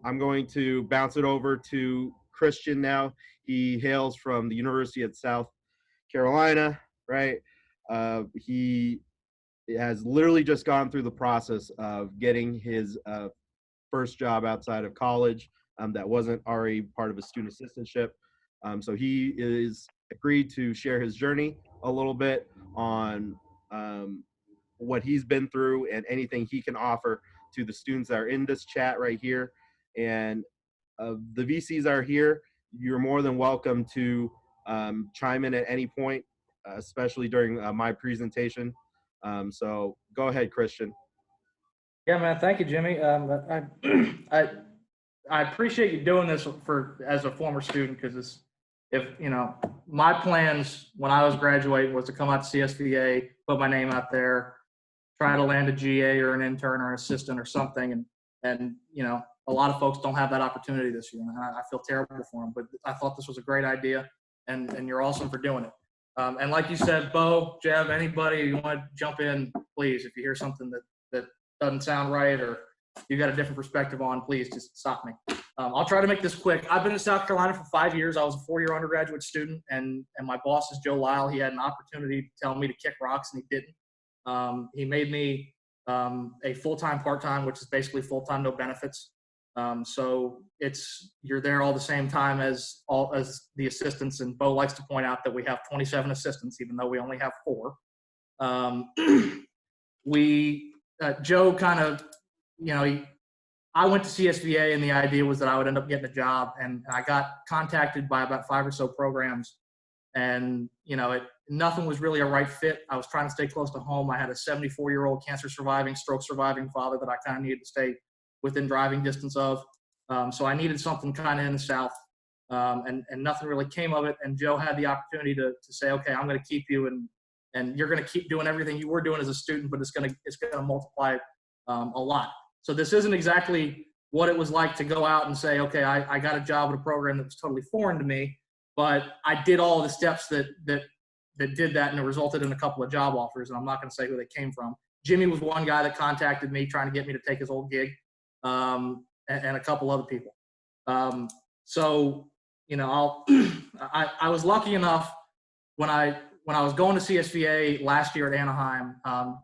I'm going to bounce it over to Christian now. He hails from the University of South Carolina, right? He has literally just gone through the process of getting his first job outside of college that wasn't already part of a student assistantship. So he is agreed to share his journey a little bit on what he's been through and anything he can offer to the students that are in this chat right here. And the VCs are here. You're more than welcome to chime in at any point, especially during my presentation. So go ahead, Christian. Yeah, man. Thank you, Jimmy. I appreciate you doing this as a former student, because my plans when I was graduating was to come out to CSVA, put my name out there, try to land a GA or an intern or an assistant or something, and a lot of folks don't have that opportunity this year, and I feel terrible for them. But I thought this was a great idea, and you're awesome for doing it. And like you said, Bo, Jev, anybody you want to jump in, please. If you hear something that doesn't sound right or you got a different perspective on, please just stop me. I'll try to make this quick. I've been in South Carolina for 5 years. I was a 4-year undergraduate student, and my boss is Joe Lyle. He had an opportunity to tell me to kick rocks, and he didn't. He made me a full-time, part-time, which is basically full-time, no benefits. So you're there all the same time as the assistants, and Bo likes to point out that we have 27 assistants, even though we only have 4. Joe kind of, I went to CSVA, and the idea was that I would end up getting a job, and I got contacted by about 5 or so programs, and nothing was really a right fit. I was trying to stay close to home. I had a 74-year-old cancer surviving, stroke surviving father that I kind of needed to stay within driving distance of. So I needed something kind of in the South, and nothing really came of it. And Joe had the opportunity to say, okay, I'm going to keep you, and you're going to keep doing everything you were doing as a student, but it's going to multiply a lot. So this isn't exactly what it was like to go out and say, okay, I got a job at a program that was totally foreign to me, but I did all the steps that did that, and it resulted in a couple of job offers, and I'm not going to say who they came from. Jimmy was one guy that contacted me trying to get me to take his old gig, and a couple other people. I was lucky enough when I was going to CSVA last year at Anaheim,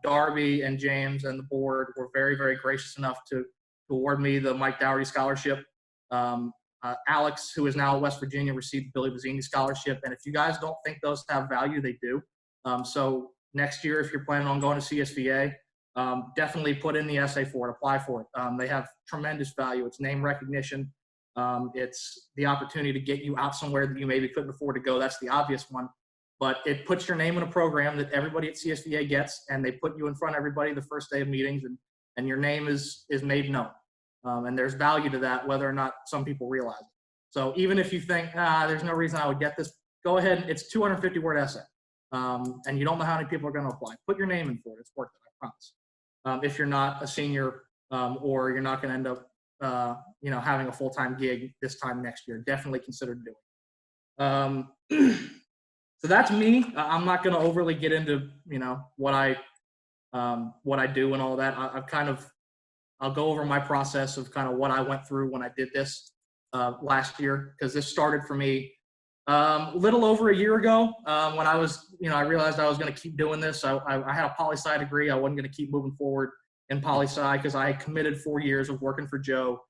Darby and James and the board were very, very gracious enough to award me the Mike Dougherty Scholarship. Alex, who is now at West Virginia, received the Billy Bazzini Scholarship. And if you guys don't think those have value, they do. So next year, if you're planning on going to CSVA, definitely put in the essay for it, apply for it. They have tremendous value. It's name recognition. It's the opportunity to get you out somewhere that you maybe couldn't afford to go. That's the obvious one. But it puts your name in a program that everybody at CSVA gets, and they put you in front of everybody the first day of meetings, and your name is made known. And there's value to that, whether or not some people realize it. So even if you think, there's no reason I would get this, go ahead. It's 250-word essay. And you don't know how many people are going to apply. Put your name in for it. It's worth it, I promise. If you're not a senior or you're not going to end up, having a full-time gig this time next year, definitely consider doing it. So that's me. I'm not going to overly get into, what I do and all that. I'll go over my process of kind of what I went through when I did this last year, because this started for me a little over a year ago when I was, I realized I was going to keep doing this. I had a poli-sci degree. I wasn't going to keep moving forward in poli-sci because I had committed 4 years of working for Joe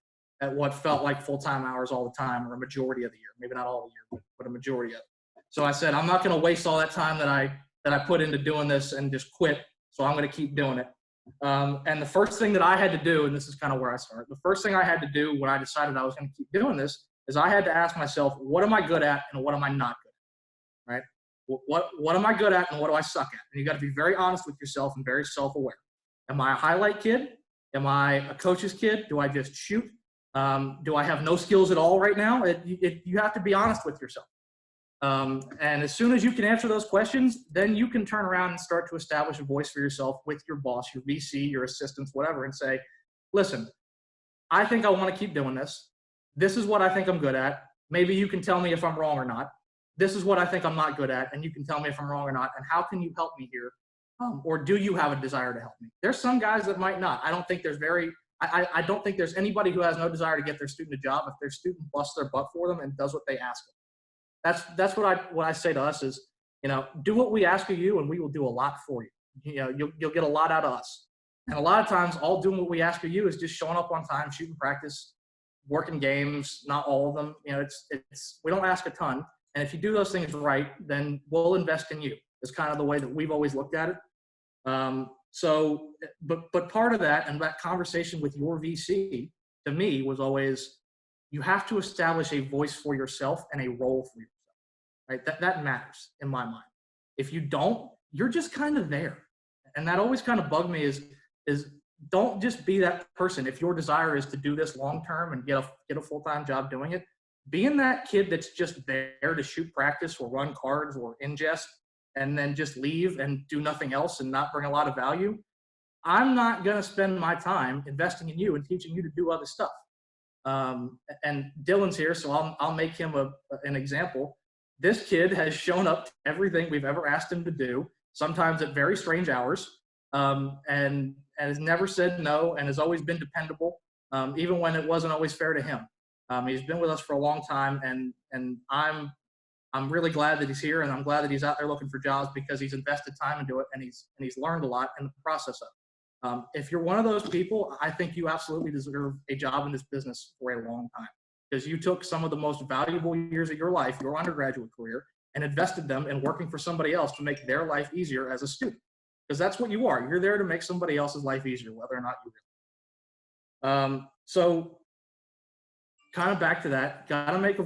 at what felt like full-time hours all the time, or a majority of the year. Maybe not all the year, but a majority of it. So I said, I'm not going to waste all that time that I put into doing this and just quit. So I'm going to keep doing it. And the first thing that I had to do, and this is kind of where I start, the first thing I had to do when I decided I was going to keep doing this is I had to ask myself, what am I good at and what am I not good at, right? What am I good at and what do I suck at? And you got to be very honest with yourself and very self-aware. Am I a highlight kid? Am I a coach's kid? Do I just shoot? Do I have no skills at all right now? You have to be honest with yourself. And as soon as you can answer those questions, then you can turn around and start to establish a voice for yourself with your boss, your VC, your assistants, whatever, and say, listen, I think I want to keep doing this. This is what I think I'm good at. Maybe you can tell me if I'm wrong or not. This is what I think I'm not good at, and you can tell me if I'm wrong or not, and how can you help me here? Or do you have a desire to help me? There's some guys that might not. I I don't think there's anybody who has no desire to get their student a job if their student busts their butt for them and does what they ask them. That's what I say to us is, do what we ask of you and we will do a lot for you. You'll get a lot out of us. And a lot of times all doing what we ask of you is just showing up on time, shooting practice, working games, not all of them. We don't ask a ton. And if you do those things right, then we'll invest in you. It's kind of the way that we've always looked at it. But part of that and that conversation with your VC to me was always, you have to establish a voice for yourself and a role for yourself, right? That matters in my mind. If you don't, you're just kind of there. And that always kind of bugged me is don't just be that person. If your desire is to do this long-term and get a full-time job doing it, being that kid that's just there to shoot practice or run cards or ingest and then just leave and do nothing else and not bring a lot of value, I'm not going to spend my time investing in you and teaching you to do other stuff. And Dylan's here, so I'll make him an example. This kid has shown up to everything we've ever asked him to do, sometimes at very strange hours, and has never said no and has always been dependable, even when it wasn't always fair to him. He's been with us for a long time, and I'm really glad that he's here, and I'm glad that he's out there looking for jobs because he's invested time into it, and he's learned a lot in the process of it. If you're one of those people, I think you absolutely deserve a job in this business for a long time because you took some of the most valuable years of your life, your undergraduate career, and invested them in working for somebody else to make their life easier as a student. Because that's what you are. You're there to make somebody else's life easier, whether or not you really. So kind of back to that, gotta make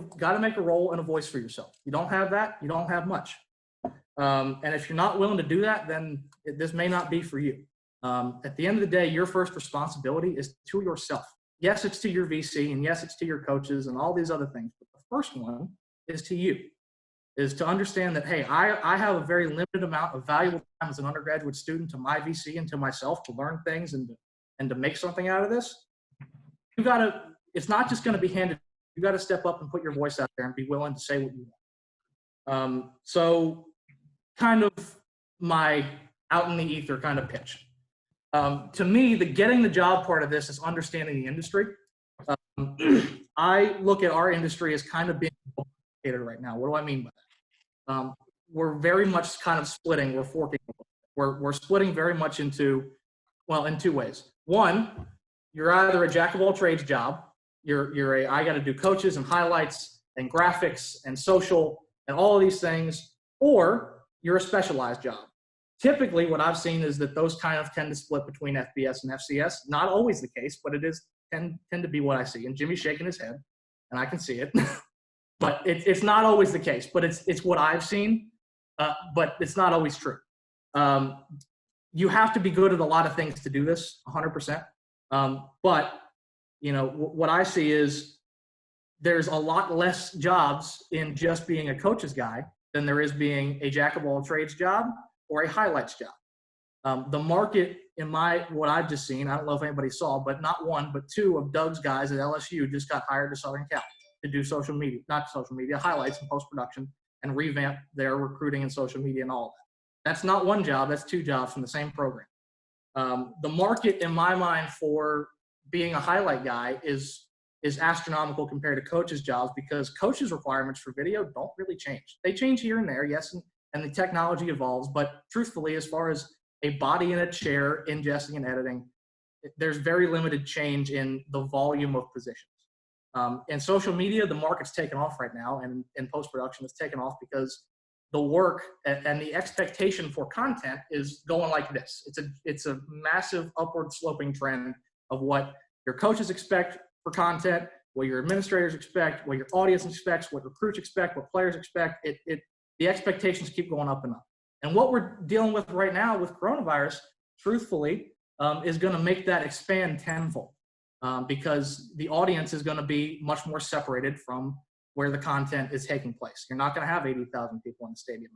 a role and a voice for yourself. You don't have that, you don't have much. And if you're not willing to do that, then this may not be for you. At the end of the day, your first responsibility is to yourself. Yes, it's to your VC, and yes, it's to your coaches and all these other things. But the first one is to you, is to understand that, hey, I have a very limited amount of valuable time as an undergraduate student to my VC and to myself to learn things and to make something out of this. It's not just going to be handed. You got to step up and put your voice out there and be willing to say what you want. So kind of my out in the ether kind of pitch. To me, the getting the job part of this is understanding the industry. I look at our industry as kind of being complicated right now. What do I mean by that? We're very much kind of splitting. We're forking. We're splitting very much in two ways. One, you're either a jack of all trades job. I got to do coaches and highlights and graphics and social and all of these things, or you're a specialized job. Typically, what I've seen is that those kind of tend to split between FBS and FCS. Not always the case, but it tend to be what I see. And Jimmy's shaking his head, and I can see it. But it's not always the case. But it's what I've seen. But it's not always true. You have to be good at a lot of things to do this, 100%. But what I see is there's a lot less jobs in just being a coach's guy than there is being a jack of all trades job or a highlights job. The market in what I've just seen, I don't know if anybody saw, but not one, but two of Doug's guys at LSU just got hired to Southern Cal to do highlights and post-production and revamp their recruiting and social media and all that. That's not one job, that's two jobs from the same program. The market in my mind for being a highlight guy is astronomical compared to coaches' jobs because coaches' requirements for video don't really change. They change here and there, yes, and the technology evolves, but truthfully, as far as a body in a chair, ingesting and editing, there's very limited change in the volume of positions. In social media, the market's taken off right now, and in post-production, it's taken off because the work and the expectation for content is going like this. It's a massive upward sloping trend of what your coaches expect for content, what your administrators expect, what your audience expects, what recruits expect, what players expect. The expectations keep going up and up. And what we're dealing with right now with coronavirus, truthfully, is going to make that expand tenfold because the audience is going to be much more separated from where the content is taking place. You're not going to have 80,000 people in the stadium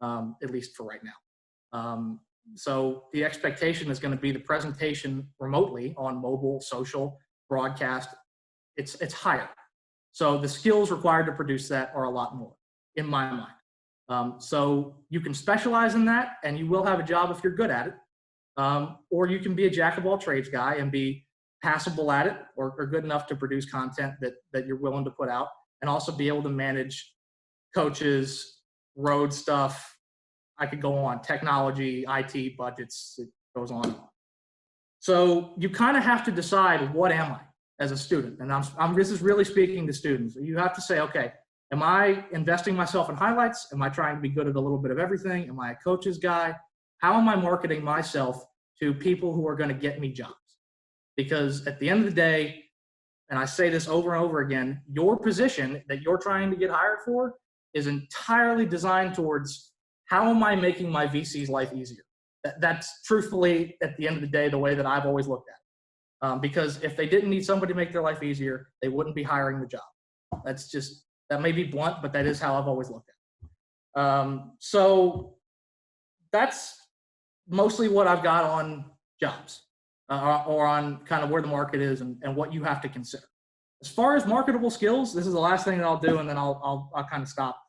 anymore, at least for right now. So the expectation is going to be the presentation remotely on mobile, social, broadcast. It's higher. So the skills required to produce that are a lot more, in my mind. So you can specialize in that, and you will have a job if you're good at it. Or you can be a jack of all trades guy and be passable at it or good enough to produce content that you're willing to put out, and also be able to manage coaches, road stuff. I could go on, technology, IT budgets, it goes on and on. So you kind of have to decide, what am I as a student? And this is really speaking to students. You have to say, okay, am I investing myself in highlights? Am I trying to be good at a little bit of everything? Am I a coach's guy? How am I marketing myself to people who are going to get me jobs? Because at the end of the day, and I say this over and over again, your position that you're trying to get hired for is entirely designed towards, how am I making my VC's life easier? That's truthfully, at the end of the day, the way that I've always looked at it. Because if they didn't need somebody to make their life easier, they wouldn't be hiring the job. That may be blunt, but that is how I've always looked at it. So that's mostly what I've got on jobs, or on kind of where the market is and what you have to consider. As far as marketable skills, this is the last thing that I'll do, and then I'll kind of stop.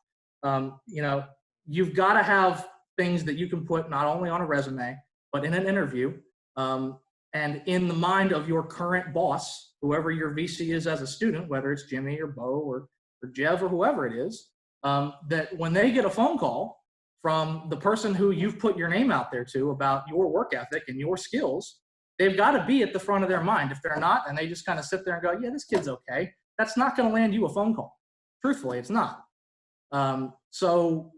You've got to have things that you can put not only on a resume, but in an interview, and in the mind of your current boss, whoever your VC is as a student, whether it's Jimmy or Bo or Jev or whoever it is, that when they get a phone call from the person who you've put your name out there to about your work ethic and your skills, they've got to be at the front of their mind. If they're not, and they just kind of sit there and go, yeah, this kid's okay, that's not going to land you a phone call. Truthfully, it's not. So,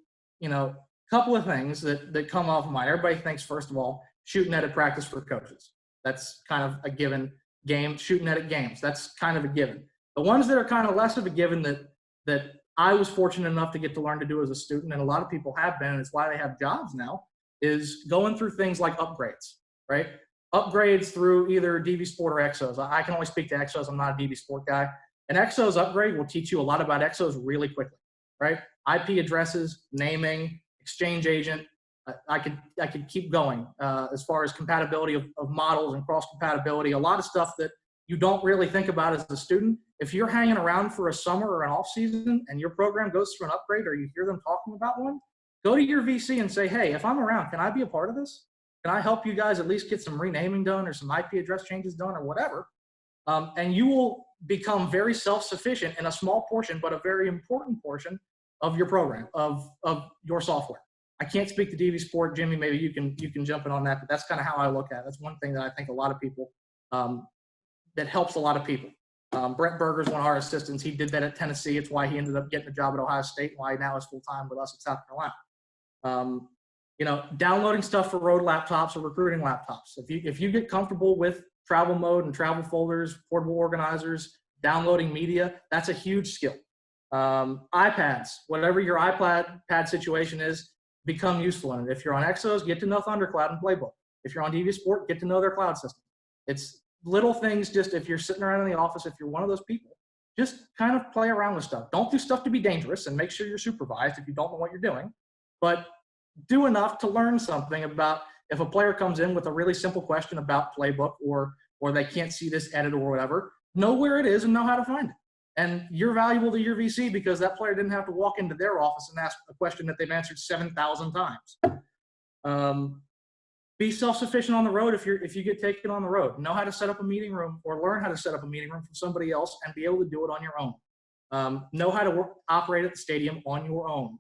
couple of things that come off of mind. Everybody thinks, first of all, shooting at practice for coaches. That's kind of a given. Shooting at games. That's kind of a given. The ones that are kind of less of a given that I was fortunate enough to get to learn to do as a student, and a lot of people have been, and it's why they have jobs now, is going through things like upgrades, right? Upgrades through either DV Sport or Exos. I can only speak to Exos. I'm not a DV Sport guy. An Exos upgrade will teach you a lot about Exos really quickly, right? IP addresses, naming, exchange agent. I could keep going as far as compatibility of models and cross compatibility. A lot of stuff that you don't really think about as a student. If you're hanging around for a summer or an off season and your program goes through an upgrade, or you hear them talking about one, go to your VC and say, hey, if I'm around, can I be a part of this? Can I help you guys at least get some renaming done or some IP address changes done or whatever? And you will become very self-sufficient in a small portion, but a very important portion of your program, of your software. I can't speak to DV Sport. Jimmy, maybe you can jump in on that, but that's kind of how I look at it. That's one thing that I think a lot of people, that helps a lot of people. Brett Berger's one of our assistants. He did that at Tennessee. It's why he ended up getting a job at Ohio State, and why he now is full-time with us at South Carolina. Downloading stuff for road laptops or recruiting laptops. If you get comfortable with travel mode and travel folders, portable organizers, downloading media, that's a huge skill. iPads, whatever your iPad situation is, become useful in it. If you're on Exos, get to know Thundercloud and Playbook. If you're on DV Sport, get to know their cloud system. It's little things. Just if you're sitting around in the office, if you're one of those people, just kind of play around with stuff. Don't do stuff to be dangerous, and make sure you're supervised if you don't know what you're doing. But do enough to learn something about, if a player comes in with a really simple question about Playbook, or they can't see this edit or whatever, know where it is and know how to find it. And you're valuable to your VC because that player didn't have to walk into their office and ask a question that they've answered 7,000 times. Be self-sufficient on the road. If you get taken on the road, know how to set up a meeting room, or learn how to set up a meeting room from somebody else and be able to do it on your own. Know how to operate at the stadium on your own.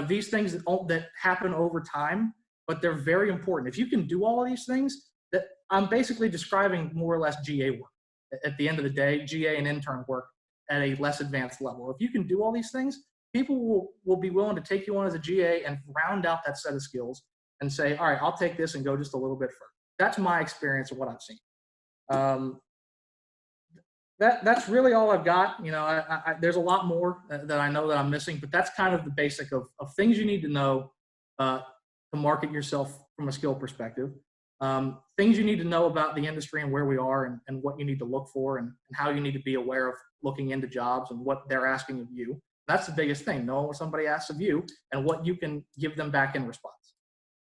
These things that happen over time, but they're very important. If you can do all of these things, that I'm basically describing more or less GA work. At the end of the day, GA and intern work at a less advanced level. If you can do all these things, people will be willing to take you on as a GA and round out that set of skills and say, all right, I'll take this and go just a little bit further. That's my experience of what I've seen. That's really all I've got. There's a lot more that I know that I'm missing, but that's kind of the basic of things you need to know to market yourself from a skill perspective. Things you need to know about the industry and where we are, and what you need to look for, and how you need to be aware of looking into jobs and what they're asking of you. That's the biggest thing. Know what somebody asks of you and what you can give them back in response.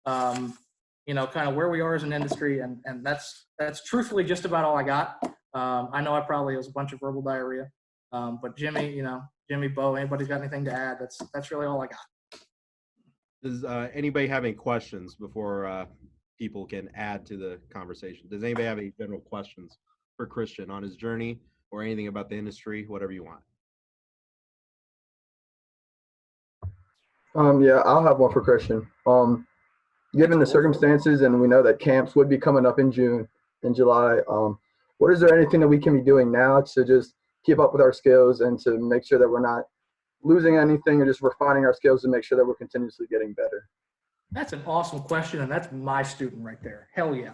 Kind of where we are as an industry, and that's truthfully just about all I got. I know I probably was a bunch of verbal diarrhea, but Jimmy, Bo, anybody's got anything to add? That's really all I got. Does anybody have any questions before people can add to the conversation? Does anybody have any general questions for Christian on his journey or anything about the industry, whatever you want. Yeah, I'll have one for Christian. Given the circumstances, and we know that camps would be coming up in June and July, what is there anything that we can be doing now to just keep up with our skills and to make sure that we're not losing anything or just refining our skills to make sure that we're continuously getting better? That's an awesome question, and that's my student right there. Hell yeah.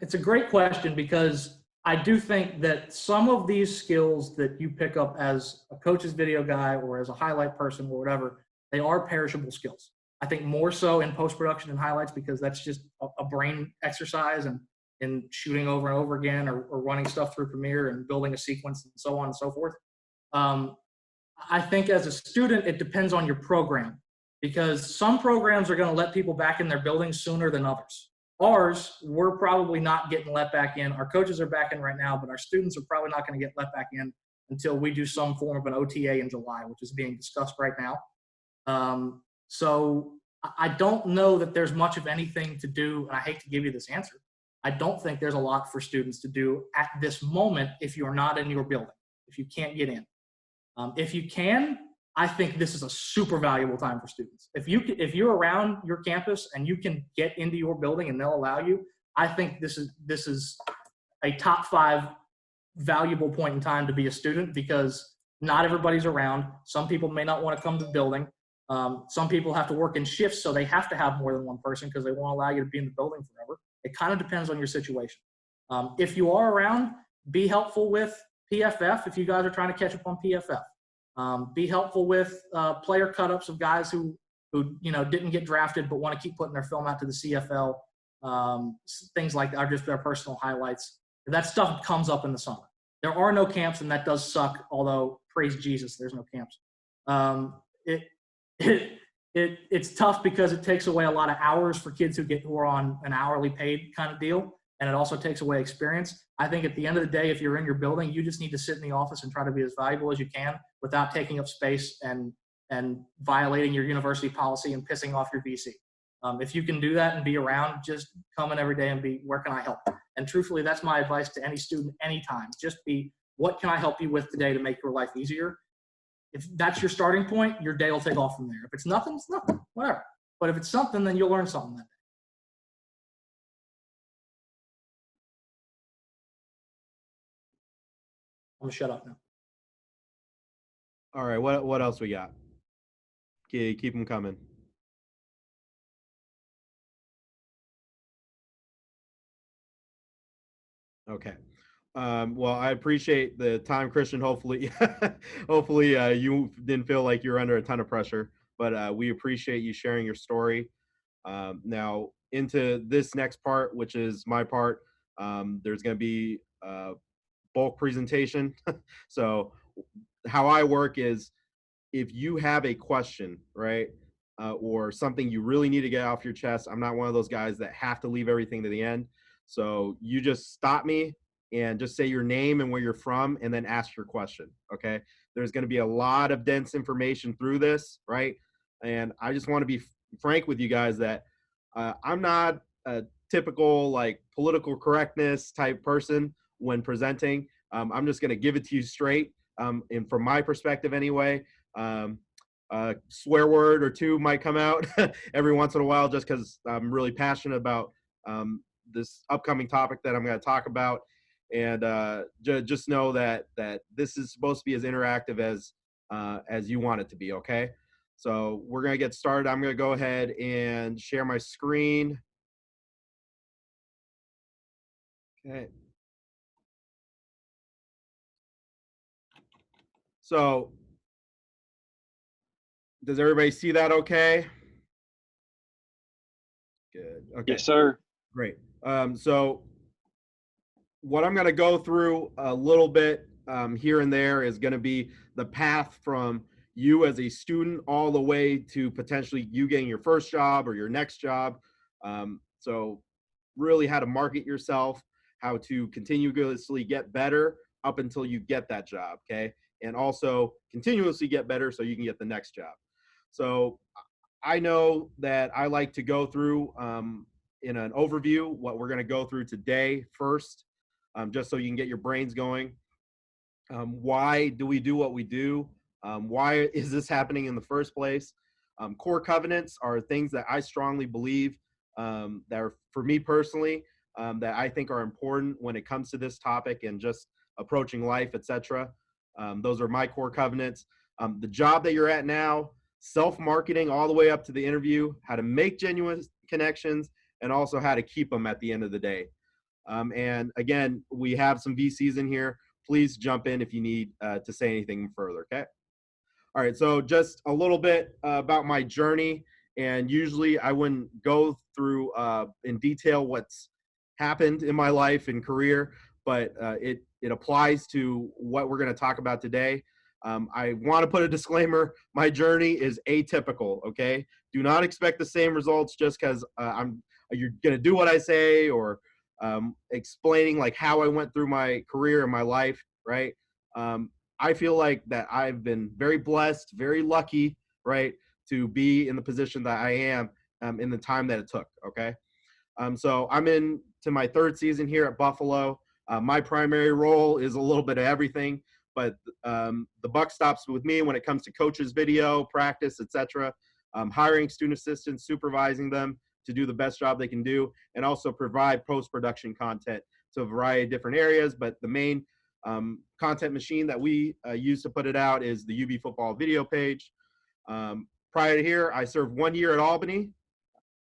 It's a great question because I do think that some of these skills that you pick up as a coach's video guy or as a highlight person or whatever, they are perishable skills. I think more so in post-production and highlights because that's just a brain exercise and shooting over and over again or running stuff through Premiere and building a sequence and so on and so forth. I think as a student, it depends on your program because some programs are going to let people back in their buildings sooner than others. Ours, we're probably not getting let back in. Our coaches are back in right now, but our students are probably not going to get let back in until we do some form of an OTA in July, which is being discussed right now. So I don't know that there's much of anything to do, and I hate to give you this answer. I don't think there's a lot for students to do at this moment if you're not in your building, if you can't get in. If you can, I think this is a super valuable time for students. If you're around your campus and you can get into your building and they'll allow you, I think this is a top 5 valuable point in time to be a student because not everybody's around. Some people may not want to come to the building. Some people have to work in shifts, so they have to have more than one person because they won't allow you to be in the building forever. It kind of depends on your situation. If you are around, be helpful with PFF if you guys are trying to catch up on PFF. Be helpful with player cut-ups of guys who didn't get drafted but want to keep putting their film out to the CFL. Things like that are just their personal highlights. That stuff comes up in the summer. There are no camps, and that does suck, although, praise Jesus, there's no camps. It's tough because it takes away a lot of hours for kids who are on an hourly paid kind of deal, and it also takes away experience. I think at the end of the day, if you're in your building, you just need to sit in the office and try to be as valuable as you can without taking up space and violating your university policy and pissing off your VC. If you can do that and be around, just come in every day and be, where can I help? And truthfully, that's my advice to any student anytime. Just be, what can I help you with today to make your life easier? If that's your starting point, your day will take off from there. If it's nothing, it's nothing, whatever. But if it's something, then you'll learn something that day. I'm gonna shut up now. All right, what else we got? Keep them coming. Okay. Well, I appreciate the time, Christian. Hopefully, you didn't feel like you're under a ton of pressure, but we appreciate you sharing your story. Now, into this next part, which is my part, there's going to be a bulk presentation. So how I work is if you have a question, right, or something you really need to get off your chest, I'm not one of those guys that have to leave everything to the end. So you just stop me and just say your name and where you're from and then ask your question, okay? There's going to be a lot of dense information through this, right? And I just want to be frank with you guys that I'm not a typical like political correctness type person when presenting. I'm just going to give it to you straight. And from my perspective anyway, swear word or two might come out every once in a while just because I'm really passionate about this upcoming topic that I'm going to talk about. And just know that this is supposed to be as interactive as you want it to be, okay? So we're going to get started. I'm going to go ahead and share my screen. Okay. So does everybody see that okay? Good. Okay. Yes, sir. Great. So what I'm going to go through a little bit here and there is going to be the path from you as a student all the way to potentially you getting your first job or your next job. So really how to market yourself, how to continuously get better up until you get that job, okay? And also continuously get better so you can get the next job. So I know that I like to go through in an overview what we're going to go through today first, just so you can get your brains going. Why do we do what we do? Why is this happening in the first place? Core covenants are things that I strongly believe that are, for me personally, that I think are important when it comes to this topic and just approaching life, etc. Those are my core covenants. The job that you're at now, self-marketing all the way up to the interview, how to make genuine connections, and also how to keep them at the end of the day. And again, we have some VCs in here. Please jump in if you need to say anything further, okay? All right, so just a little bit about my journey. And usually I wouldn't go through in detail what's happened in my life and career, but it applies to what we're going to talk about today. I want to put a disclaimer. My journey is atypical, okay? Do not expect the same results just because you're going to do what I say or explaining like how I went through my career and my life, right? I feel like that I've been very blessed, very lucky, right, to be in the position that I am in the time that it took, okay? So I'm into my third season here at Buffalo. My primary role is a little bit of everything, but the buck stops with me when it comes to coaches, video, practice, etc. Hiring student assistants, supervising them to do the best job they can do, and also provide post-production content to a variety of different areas. But the main content machine that we use to put it out is the UB football video page. Prior to here, I served 1 year at Albany,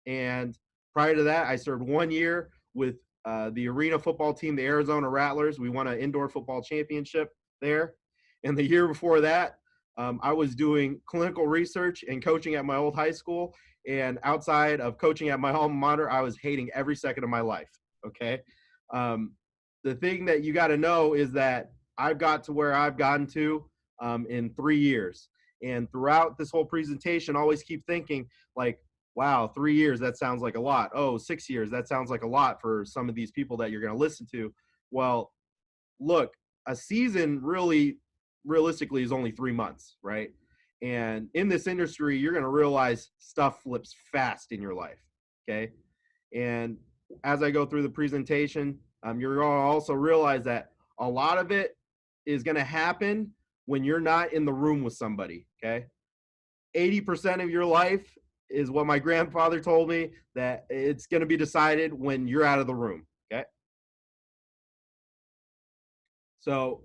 and prior to that, I served 1 year with the arena football team, the Arizona Rattlers. We won an indoor football championship there. And the year before that, I was doing clinical research and coaching at my old high school. And outside of coaching at my alma mater, I was hating every second of my life, okay? The thing that you got to know is that I've got to where I've gotten to in 3 years. And throughout this whole presentation, always keep thinking like, wow, 3 years, that sounds like a lot. Oh, 6 years, that sounds like a lot for some of these people that you're going to listen to. Well, look, a season really, realistically, is only 3 months, right? And in this industry, you're going to realize stuff flips fast in your life, okay? And as I go through the presentation, you're going to also realize that a lot of it is going to happen when you're not in the room with somebody, okay? 80% of your life is what my grandfather told me, that it's going to be decided when you're out of the room, okay? So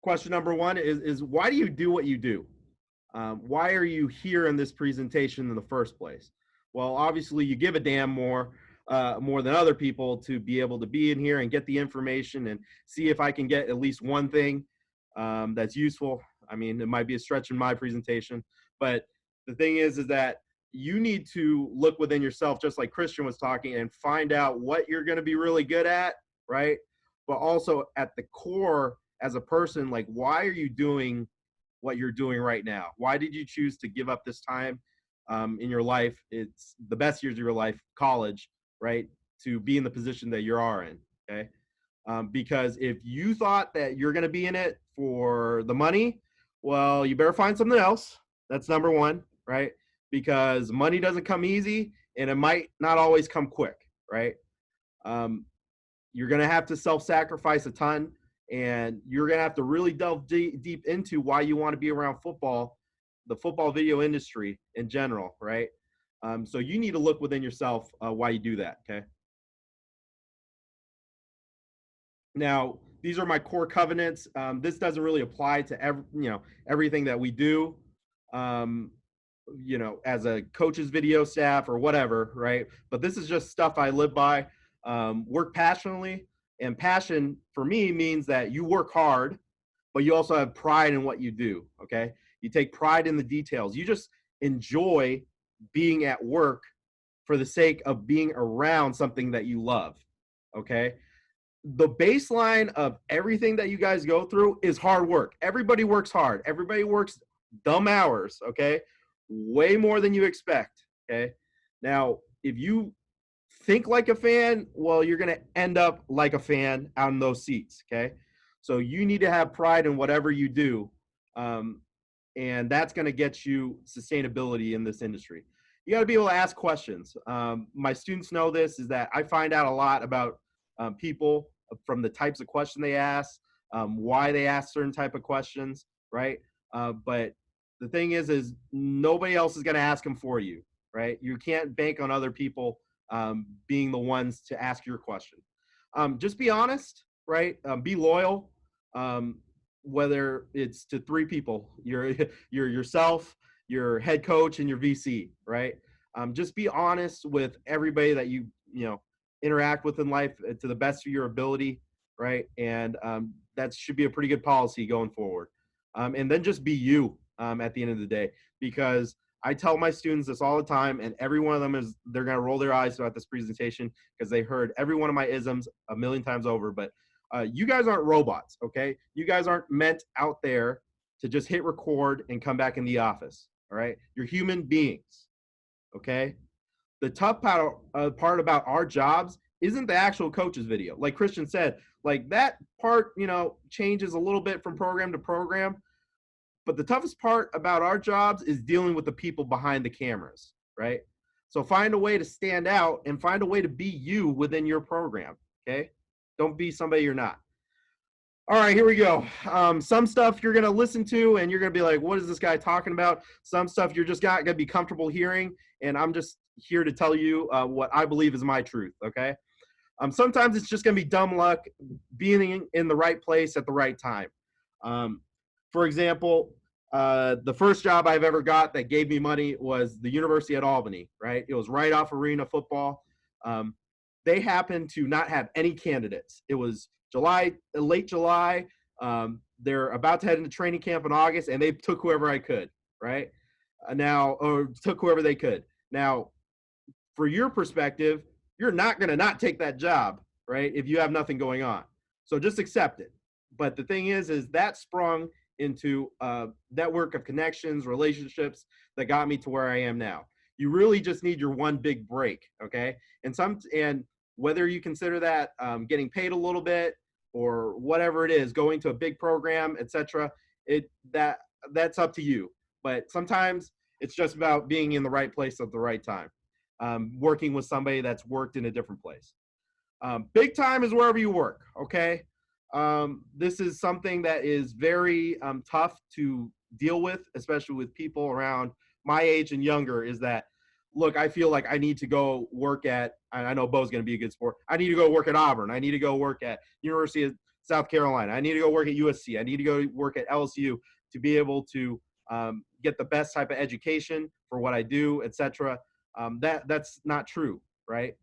question number one is why do you do what you do? Why are you here in this presentation in the first place? Well, obviously you give a damn more than other people to be able to be in here and get the information and see if I can get at least one thing that's useful. I mean, it might be a stretch in my presentation, but the thing is that you need to look within yourself, just like Christian was talking, and find out what you're going to be really good at, right? But also at the core as a person, like, why are you doing what you're doing right now? Why did you choose to give up this time in your life? It's the best years of your life, college, right? To be in the position that you are in, okay? Because if you thought that you're going to be in it for the money, well, you better find something else. That's number one, right? Because money doesn't come easy and it might not always come quick, right? You're going to have to self-sacrifice a ton, and you're going to have to really delve deep into why you want to be around football, the football video industry in general, right? So you need to look within yourself why you do that, okay? Now, these are my core covenants. This doesn't really apply to everything that we do, as a coach's video staff or whatever, right? But this is just stuff I live by. Work passionately, and passion for me means that you work hard, but you also have pride in what you do, okay? You take pride in the details. You just enjoy being at work for the sake of being around something that you love, okay? The baseline of everything that you guys go through is hard work. Everybody works hard. Everybody works dumb hours, okay? Way more than you expect, okay? Now, if you think like a fan, well, you're going to end up like a fan out in those seats, okay? So you need to have pride in whatever you do, and that's going to get you sustainability in this industry. you got to be able to ask questions. My students know this, is that I find out a lot about people from the types of questions they ask, why they ask certain type of questions, right? But the thing is nobody else is going to ask them for you, right? You can't bank on other people being the ones to ask your question. Just be honest, right? Be loyal. Whether it's to three people, your yourself, your head coach, and your VC, right? Just be honest with everybody that you interact with in life to the best of your ability, right? And that should be a pretty good policy going forward. And then just be you at the end of the day, because I tell my students this all the time, and every one of them they're going to roll their eyes throughout this presentation because they heard every one of my isms a million times over. But you guys aren't robots, okay? You guys aren't meant out there to just hit record and come back in the office, all right? You're human beings, okay? The tough part about our jobs isn't the actual coach's video. Like Christian said, like that part, changes a little bit from program to program. But the toughest part about our jobs is dealing with the people behind the cameras, right? So find a way to stand out and find a way to be you within your program, okay? Don't be somebody you're not. All right, here we go. Some stuff you're going to listen to and you're going to be like, what is this guy talking about? Some stuff you're just not going to be comfortable hearing, and I'm just here to tell you what I believe is my truth, okay? Sometimes it's just going to be dumb luck, being in the right place at the right time. For example, the first job I've ever got that gave me money was the University at Albany, right? It was right off arena football. They happened to not have any candidates. It was late July. They're about to head into training camp in August, and they took whoever I could, right? Or took whoever they could. Now, for your perspective, you're not going to not take that job, right, if you have nothing going on. So just accept it. But the thing is that sprung into a network of connections, relationships that got me to where I am now. You really just need your one big break, okay? And whether you consider that getting paid a little bit or whatever it is, going to a big program, etc., that's up to you. But sometimes it's just about being in the right place at the right time, working with somebody that's worked in a different place. Big time is wherever you work, okay? This is something that is very tough to deal with, especially with people around my age and younger, is that, look, I feel like I need to go work at, I know Bo's going to be a good sport. I need to go work at Auburn. I need to go work at University of South Carolina. I need to go work at USC. I need to go work at LSU to be able to get the best type of education for what I do, etc. That's not true, right?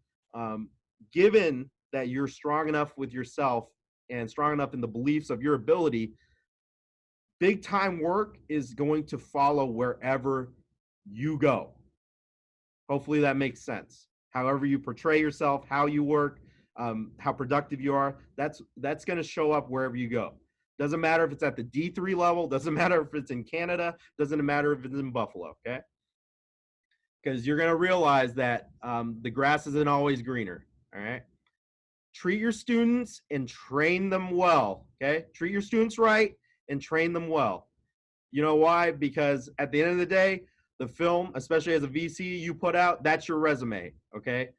Given that you're strong enough with yourself and strong enough in the beliefs of your ability, big time work is going to follow wherever you go. Hopefully that makes sense. However you portray yourself, how you work, how productive you are, that's going to show up wherever you go. Doesn't matter if it's at the D3 level, doesn't matter if it's in Canada, doesn't matter if it's in Buffalo, okay? Because you're going to realize that the grass isn't always greener, all right? Treat your students and train them well, okay? Treat your students right and train them well. You know why? Because at the end of the day, the film, especially as a VC you put out, that's your resume, okay?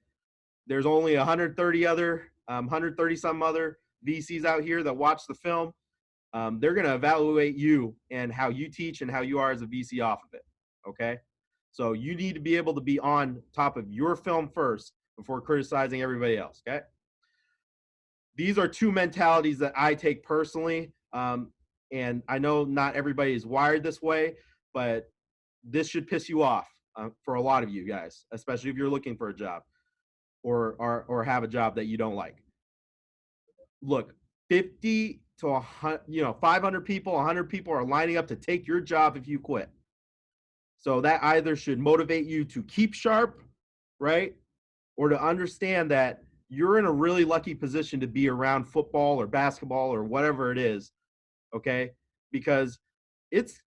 There's only 130 some other VCs out here that watch the film. They're going to evaluate you and how you teach and how you are as a VC off of it, okay? So you need to be able to be on top of your film first before criticizing everybody else, okay? These are two mentalities that I take personally, and I know not everybody is wired this way, but this should piss you off for a lot of you guys, especially if you're looking for a job or have a job that you don't like. Look, 50 to 100, 500 people, 100 people are lining up to take your job if you quit. So that either should motivate you to keep sharp, right, or to understand that you're in a really lucky position to be around football or basketball or whatever it is, okay? Because it's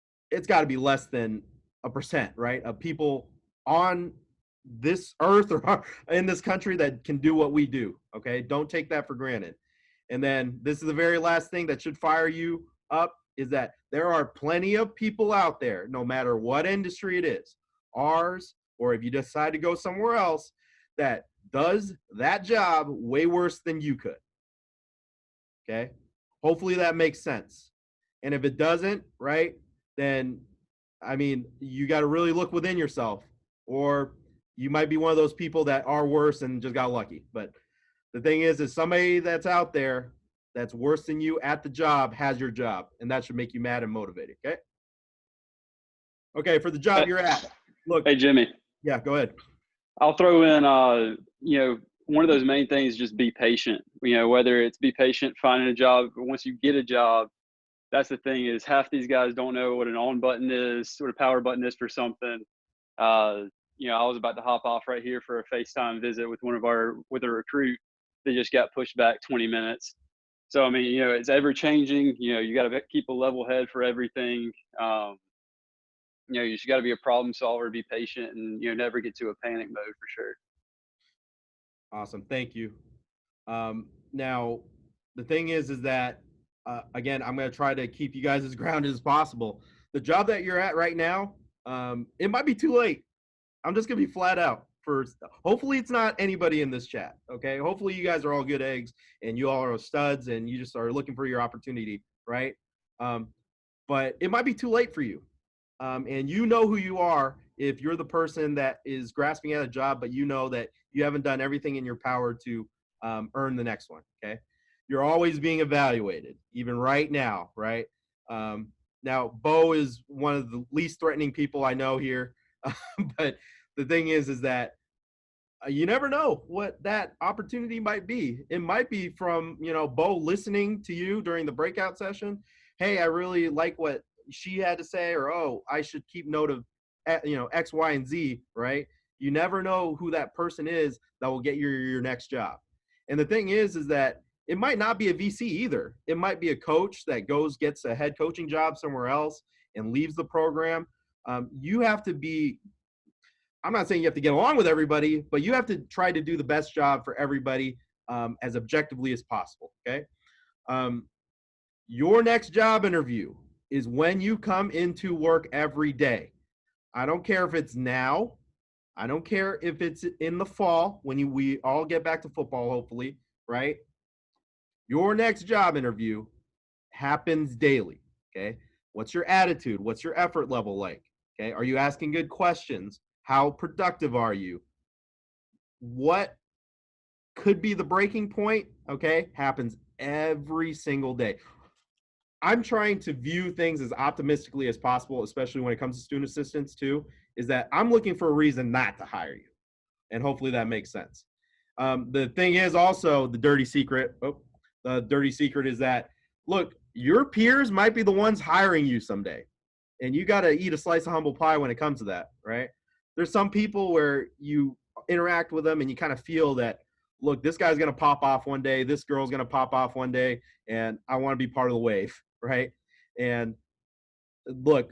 got to be less than 1%, right, of people on this earth or in this country that can do what we do, okay? Don't take that for granted. And then this is the very last thing that should fire you up, is that there are plenty of people out there, no matter what industry it is, ours, or if you decide to go somewhere else that does that job way worse than you could. Okay? Hopefully that makes sense. And if it doesn't, right, then, I mean, you got to really look within yourself, or you might be one of those people that are worse and just got lucky. But the thing is somebody that's out there that's worse than you at the job has your job, and that should make you mad and motivated. Okay. Okay. For the job you're at, look. Hey, Jimmy. Yeah, go ahead. I'll throw in, one of those main things, just be patient. Whether it's be patient finding a job, but once you get a job, that's the thing, is half these guys don't know what an on button is, what a power button is for something. I was about to hop off right here for a FaceTime visit with with a recruit that just got pushed back 20 minutes. So, I mean, it's ever changing. You got to keep a level head for everything. You just got to be a problem solver, be patient, and, never get to a panic mode for sure. Awesome. Thank you. Now, the thing is that, again, I'm going to try to keep you guys as grounded as possible. The job that you're at right now, it might be too late. I'm just going to be flat out. Hopefully it's not anybody in this chat. Okay. Hopefully you guys are all good eggs and you all are studs and you just are looking for your opportunity. Right. But it might be too late for you. And you know who you are if you're the person that is grasping at a job, but you know that you haven't done everything in your power to earn the next one. Okay. You're always being evaluated, even right now. Right. Now, Bo is one of the least threatening people I know here. But the thing is that you never know what that opportunity might be. It might be from, Bo listening to you during the breakout session. Hey, I really like what she had to say, or, oh, I should keep note of, X, Y, and Z, right? You never know who that person is that will get your next job. And the thing is that it might not be a VC either. It might be a coach that gets a head coaching job somewhere else and leaves the program. You have to be, I'm not saying you have to get along with everybody, but you have to try to do the best job for everybody as objectively as possible. Okay. Your next job interview is when you come into work every day. I don't care if it's now. I don't care if it's in the fall when we all get back to football, hopefully, right? Your next job interview happens daily. Okay. What's your attitude? What's your effort level like? Okay. Are you asking good questions? How productive are you? What could be the breaking point? Okay. Happens every single day. I'm trying to view things as optimistically as possible, especially when it comes to student assistants too, is that I'm looking for a reason not to hire you. And hopefully that makes sense. The thing is also the dirty secret. The dirty secret is that, look, your peers might be the ones hiring you someday. And you got to eat a slice of humble pie when it comes to that, right? There's some people where you interact with them and you kind of feel that, look, this guy's going to pop off one day. This girl's going to pop off one day. And I want to be part of the wave, right? And look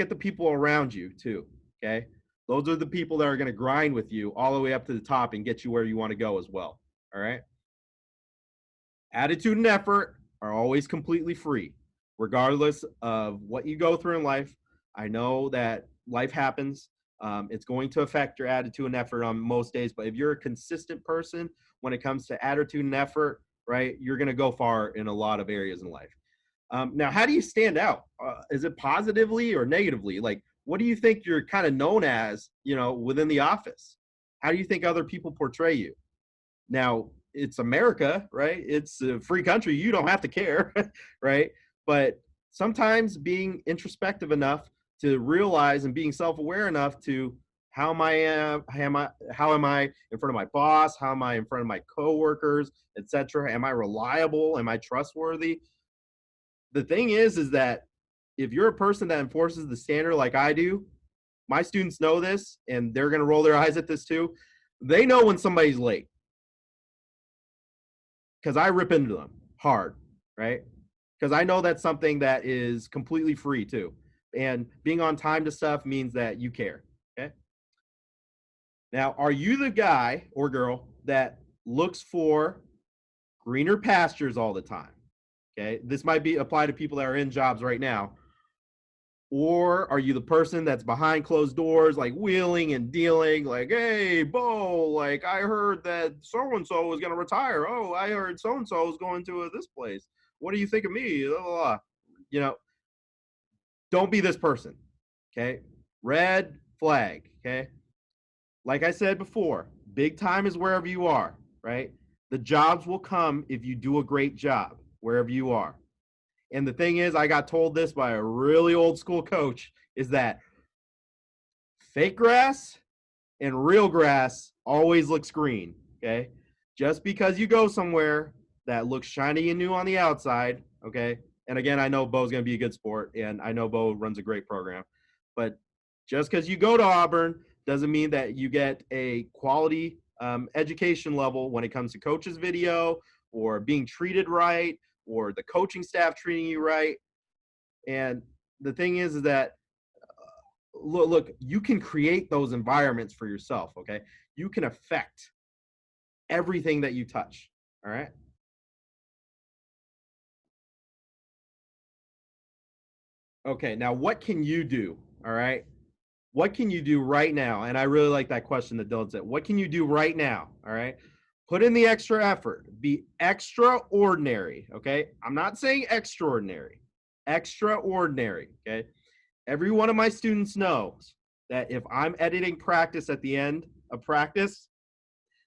at the people around you too, okay? Those are the people that are going to grind with you all the way up to the top and get you where you want to go as well, all right? Attitude and effort are always completely free, regardless of what you go through in life. I know that life happens. It's going to affect your attitude and effort on most days, but if you're a consistent person when it comes to attitude and effort, right, you're going to go far in a lot of areas in life. Now, how do you stand out? Is it positively or negatively? Like, what do you think you're kind of known as, within the office? How do you think other people portray you? Now, it's America, right? It's a free country. You don't have to care, right? But sometimes being introspective enough to realize and being self-aware enough to how am I in front of my boss? How am I in front of my coworkers, etc.? Am I reliable? Am I trustworthy? The thing is that if you're a person that enforces the standard like I do, my students know this, and they're going to roll their eyes at this too. They know when somebody's late because I rip into them hard, right? Because I know that's something that is completely free too. And being on time to stuff means that you care, okay? Now, are you the guy or girl that looks for greener pastures all the time? Okay, this might be applied to people that are in jobs right now. Or are you the person that's behind closed doors, like wheeling and dealing, like, hey, Bo, like I heard that so-and-so was going to retire. Oh, I heard so-and-so is going to this place. What do you think of me? Blah, blah, blah. You know, don't be this person, okay? Red flag, okay? Like I said before, big time is wherever you are, right? The jobs will come if you do a great job wherever you are. And the thing is, I got told this by a really old school coach, is that fake grass and real grass always looks green, okay? Just because you go somewhere that looks shiny and new on the outside, okay? And again, I know Bo's going to be a good sport, and I know Bo runs a great program. But just because you go to Auburn doesn't mean that you get a quality education level when it comes to coaches' video or being treated right or the coaching staff treating you right. And the thing is that look, you can create those environments for yourself, okay? You can affect everything that you touch, all right? Okay, now what can you do, all right? What can you do right now? And I really like that question that Dylan said. What can you do right now, all right? Put in the extra effort. Be extraordinary, okay? I'm not saying extraordinary. Extraordinary, okay? Every one of my students knows that if I'm editing practice at the end of practice,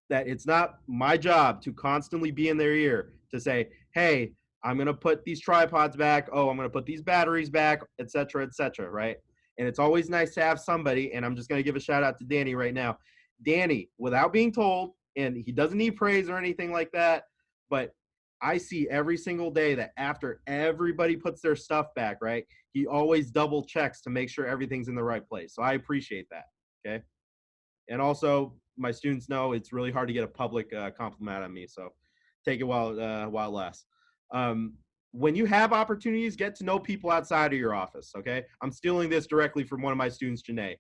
that it's not my job to constantly be in their ear to say, hey, I'm going to put these tripods back. Oh, I'm going to put these batteries back, et cetera, right? And it's always nice to have somebody, and I'm just going to give a shout out to Danny right now. Danny, without being told, and he doesn't need praise or anything like that, but I see every single day that after everybody puts their stuff back, right, he always double checks to make sure everything's in the right place. So I appreciate that, okay? And also, my students know it's really hard to get a public compliment on me, so take it while it lasts. When you have opportunities, get to know people outside of your office, okay? I'm stealing this directly from one of my students, Janae.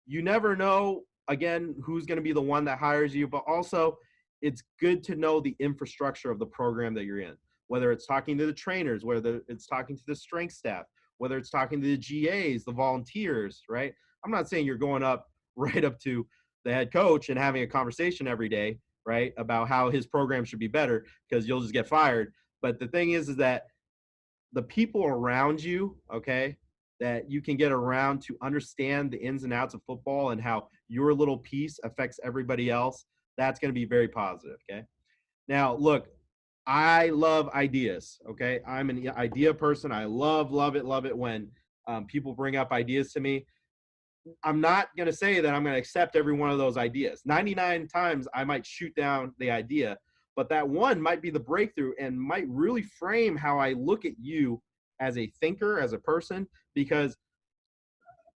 You never know, again, who's going to be the one that hires you, but also it's good to know the infrastructure of the program that you're in, whether it's talking to the trainers, whether it's talking to the strength staff, whether it's talking to the GAs, the volunteers, right? I'm not saying you're going up right up to the head coach and having a conversation every day, right, about how his program should be better, because you'll just get fired. But the thing is that the people around you, okay, that you can get around to understand the ins and outs of football and how your little piece affects everybody else, that's going to be very positive, okay? Now, look, I love ideas, okay? I'm an idea person. I love it when people bring up ideas to me. I'm not going to say that I'm going to accept every one of those ideas. 99 times I might shoot down the idea, but that one might be the breakthrough and might really frame how I look at you as a thinker, as a person, because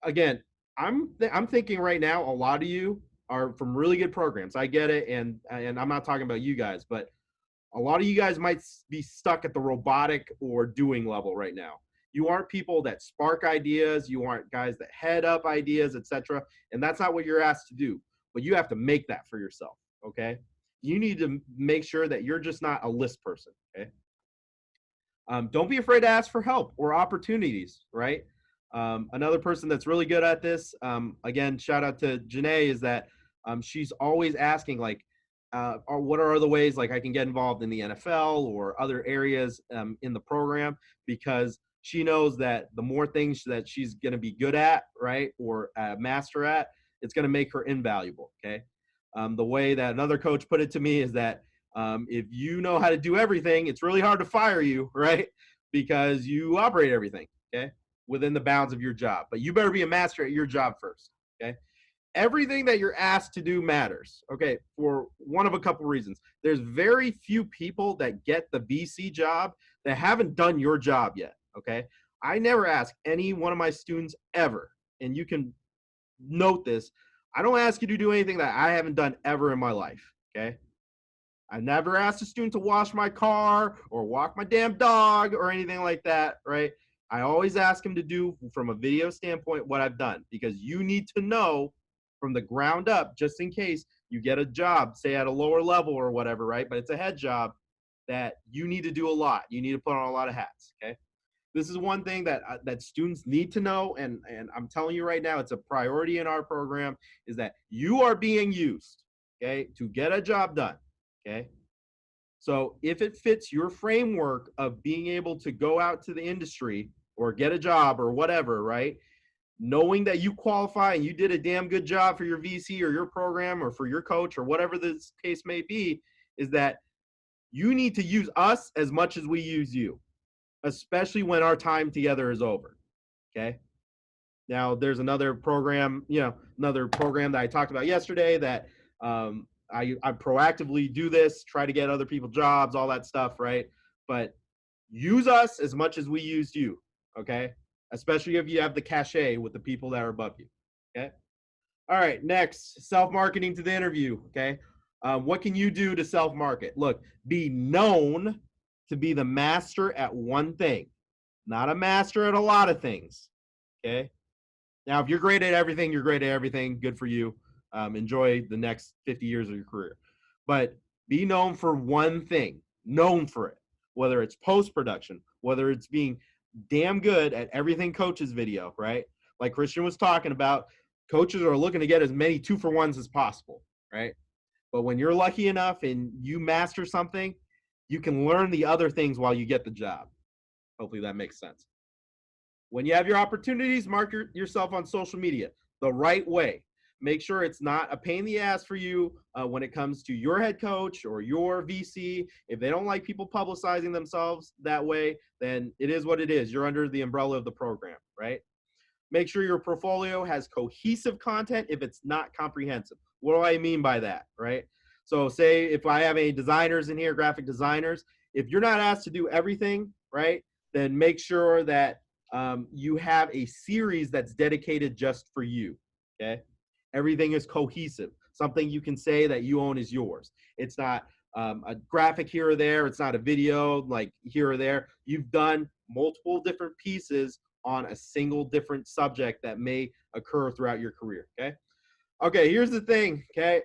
again, I'm thinking right now a lot of you are from really good programs. I get it, and I'm not talking about you guys, but a lot of you guys might be stuck at the robotic or doing level right now. You aren't people that spark ideas. You aren't guys that head up ideas, etc. And that's not what you're asked to do. But you have to make that for yourself, okay? You need to make sure that you're just not a list person, okay? Don't be afraid to ask for help or opportunities, right? Another person that's really good at this, again, shout out to Janae, is that she's always asking, like, what are other ways like I can get involved in the NFL or other areas in the program, because she knows that the more things that she's going to be good at, right, or master at, it's going to make her invaluable, okay? The way that another coach put it to me is that if you know how to do everything, it's really hard to fire you, right, because you operate everything, okay, within the bounds of your job. But you better be a master at your job first, okay? Everything that you're asked to do matters, okay, for one of a couple reasons. There's very few people that get the VC job that haven't done your job yet, okay? I never ask any one of my students ever, and you can note this, I don't ask you to do anything that I haven't done ever in my life, okay? I never asked a student to wash my car or walk my damn dog or anything like that, right? I always ask them to do, from a video standpoint, what I've done, because you need to know from the ground up, just in case you get a job, say at a lower level or whatever, right? But it's a head job, that you need to do a lot. You need to put on a lot of hats, okay? This is one thing that that students need to know, and I'm telling you right now, it's a priority in our program, is that you are being used, okay, to get a job done, okay? So if it fits your framework of being able to go out to the industry or get a job or whatever, right? Knowing that you qualify and you did a damn good job for your VC or your program or for your coach or whatever this case may be, is that you need to use us as much as we use you, especially when our time together is over. Okay. Now there's another program, another program that I talked about yesterday that I proactively do this, try to get other people jobs, all that stuff, right? But use us as much as we used you, okay? Especially if you have the cachet with the people that are above you, okay? All right, next, self-marketing to the interview, okay? What can you do to self-market? Look, be known to be the master at one thing, not a master at a lot of things, okay? Now, if you're great at everything, you're great at everything. Good for you. Enjoy the next 50 years of your career. But be known for one thing, known for it, whether it's post-production, whether it's being damn good at everything coaches video, right? Like Christian was talking about, coaches are looking to get as many 2-for-1s as possible, right? But when you're lucky enough and you master something, you can learn the other things while you get the job. Hopefully that makes sense. When you have your opportunities, mark yourself on social media the right way. Make sure it's not a pain in the ass for you when it comes to your head coach or your VC. If they don't like people publicizing themselves that way, then it is what it is. You're under the umbrella of the program, right? Make sure your portfolio has cohesive content if it's not comprehensive. What do I mean by that, right? So say if I have any designers in here, graphic designers, if you're not asked to do everything, right, then make sure that you have a series that's dedicated just for you, okay? Everything is cohesive. Something you can say that you own is yours. It's not a graphic here or there. It's not a video like here or there. You've done multiple different pieces on a single different subject that may occur throughout your career, okay? Okay, here's the thing, okay?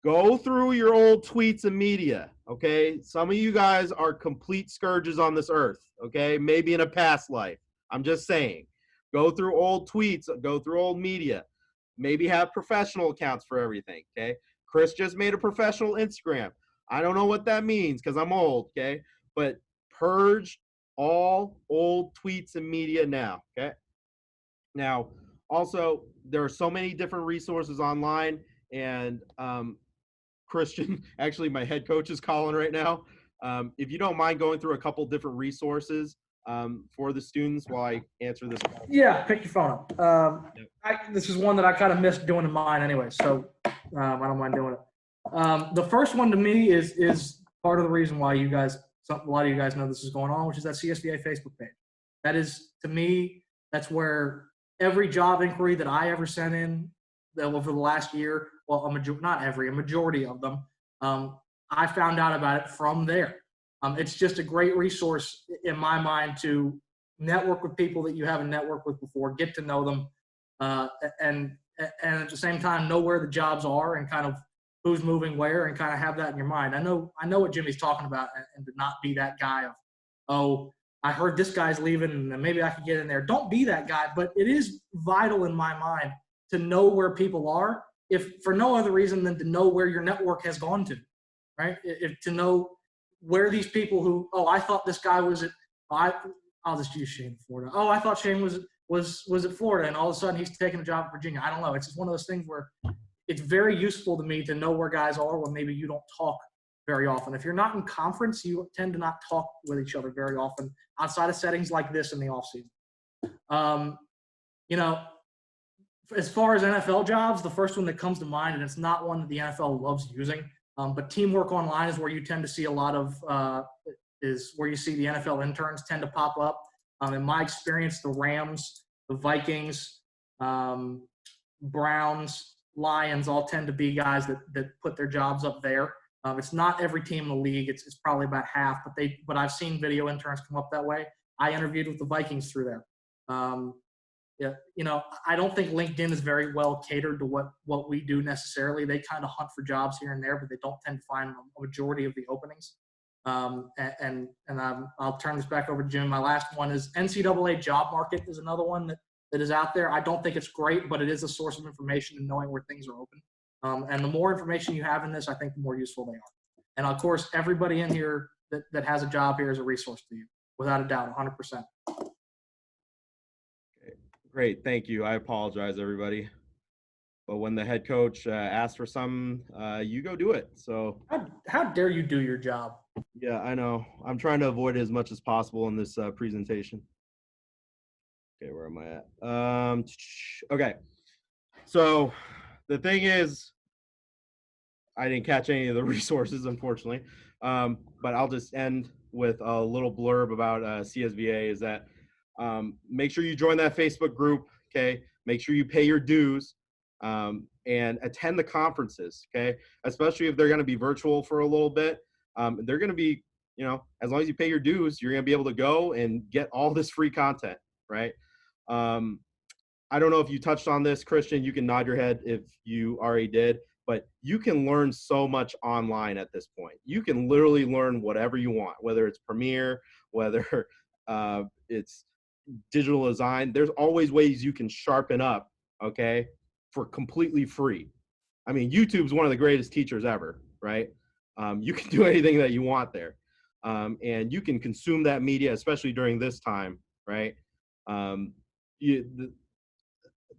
Go through your old tweets and media, okay? Some of you guys are complete scourges on this earth, okay? Maybe in a past life. I'm just saying. Go through old tweets, go through old media. Maybe have professional accounts for everything, okay? Chris just made a professional Instagram. I don't know what that means because I'm old, okay? But purge all old tweets and media now, okay? Now, also, there are so many different resources online, and Christian, actually my head coach is calling right now. If you don't mind going through a couple different resources for the students while I answer this call. Yeah, pick your phone up. This is one that I kind of missed doing in mine anyway, so I don't mind doing it. The first one to me is part of the reason why a lot of you guys know this is going on, which is that CSVA Facebook page. That is, to me, that's where every job inquiry that I ever sent in over the last year, well, not every, a majority of them, I found out about it from there. It's just a great resource in my mind to network with people that you haven't networked with before, get to know them, and at the same time know where the jobs are and kind of who's moving where, and kind of have that in your mind. I know what Jimmy's talking about, and to not be that guy of, oh, I heard this guy's leaving and maybe I could get in there. Don't be that guy, but it is vital in my mind to know where people are, if for no other reason than to know where your network has gone to, right? If to know where these people who, oh, I thought this guy was at, I'll just use Shane Florida. Oh, I thought Shane was at Florida, and all of a sudden he's taking a job in Virginia. I don't know. It's just one of those things where it's very useful to me to know where guys are when maybe you don't talk very often. If you're not in conference, you tend to not talk with each other very often outside of settings like this in the off season. As far as NFL jobs, the first one that comes to mind, and it's not one that the NFL loves using, but Teamwork Online is where you tend to see a lot of is where you see the NFL interns tend to pop up. In my experience, the Rams, the Vikings, Browns, Lions all tend to be guys that put their jobs up there. It's not every team in the league. It's probably about half, but I've seen video interns come up that way. I interviewed with the Vikings through there. I don't think LinkedIn is very well catered to what we do necessarily. They kind of hunt for jobs here and there, but they don't tend to find a majority of the openings. I'll turn this back over to Jim. My last one is NCAA job market is another one that is out there. I don't think it's great, but it is a source of information and knowing where things are open. And the more information you have in this, I think the more useful they are. And of course, everybody in here that has a job here is a resource to you, without a doubt, 100%. Okay. Great, thank you. I apologize, everybody. But when the head coach asks for some, you go do it. So how dare you do your job? Yeah, I know. I'm trying to avoid it as much as possible in this presentation. Okay, where am I at? Okay. So the thing is, I didn't catch any of the resources, unfortunately. But I'll just end with a little blurb about CSVA is that make sure you join that Facebook group, okay? Make sure you pay your dues and attend the conferences, okay? Especially if they're going to be virtual for a little bit. They're going to be, as long as you pay your dues, you're going to be able to go and get all this free content, right? I don't know if you touched on this, Christian. You can nod your head if you already did, but you can learn so much online at this point. You can literally learn whatever you want, whether it's Premiere, whether it's digital design. There's always ways you can sharpen up, okay, for completely free. I mean, YouTube's one of the greatest teachers ever, right? You can do anything that you want there. And you can consume that media, especially during this time, right?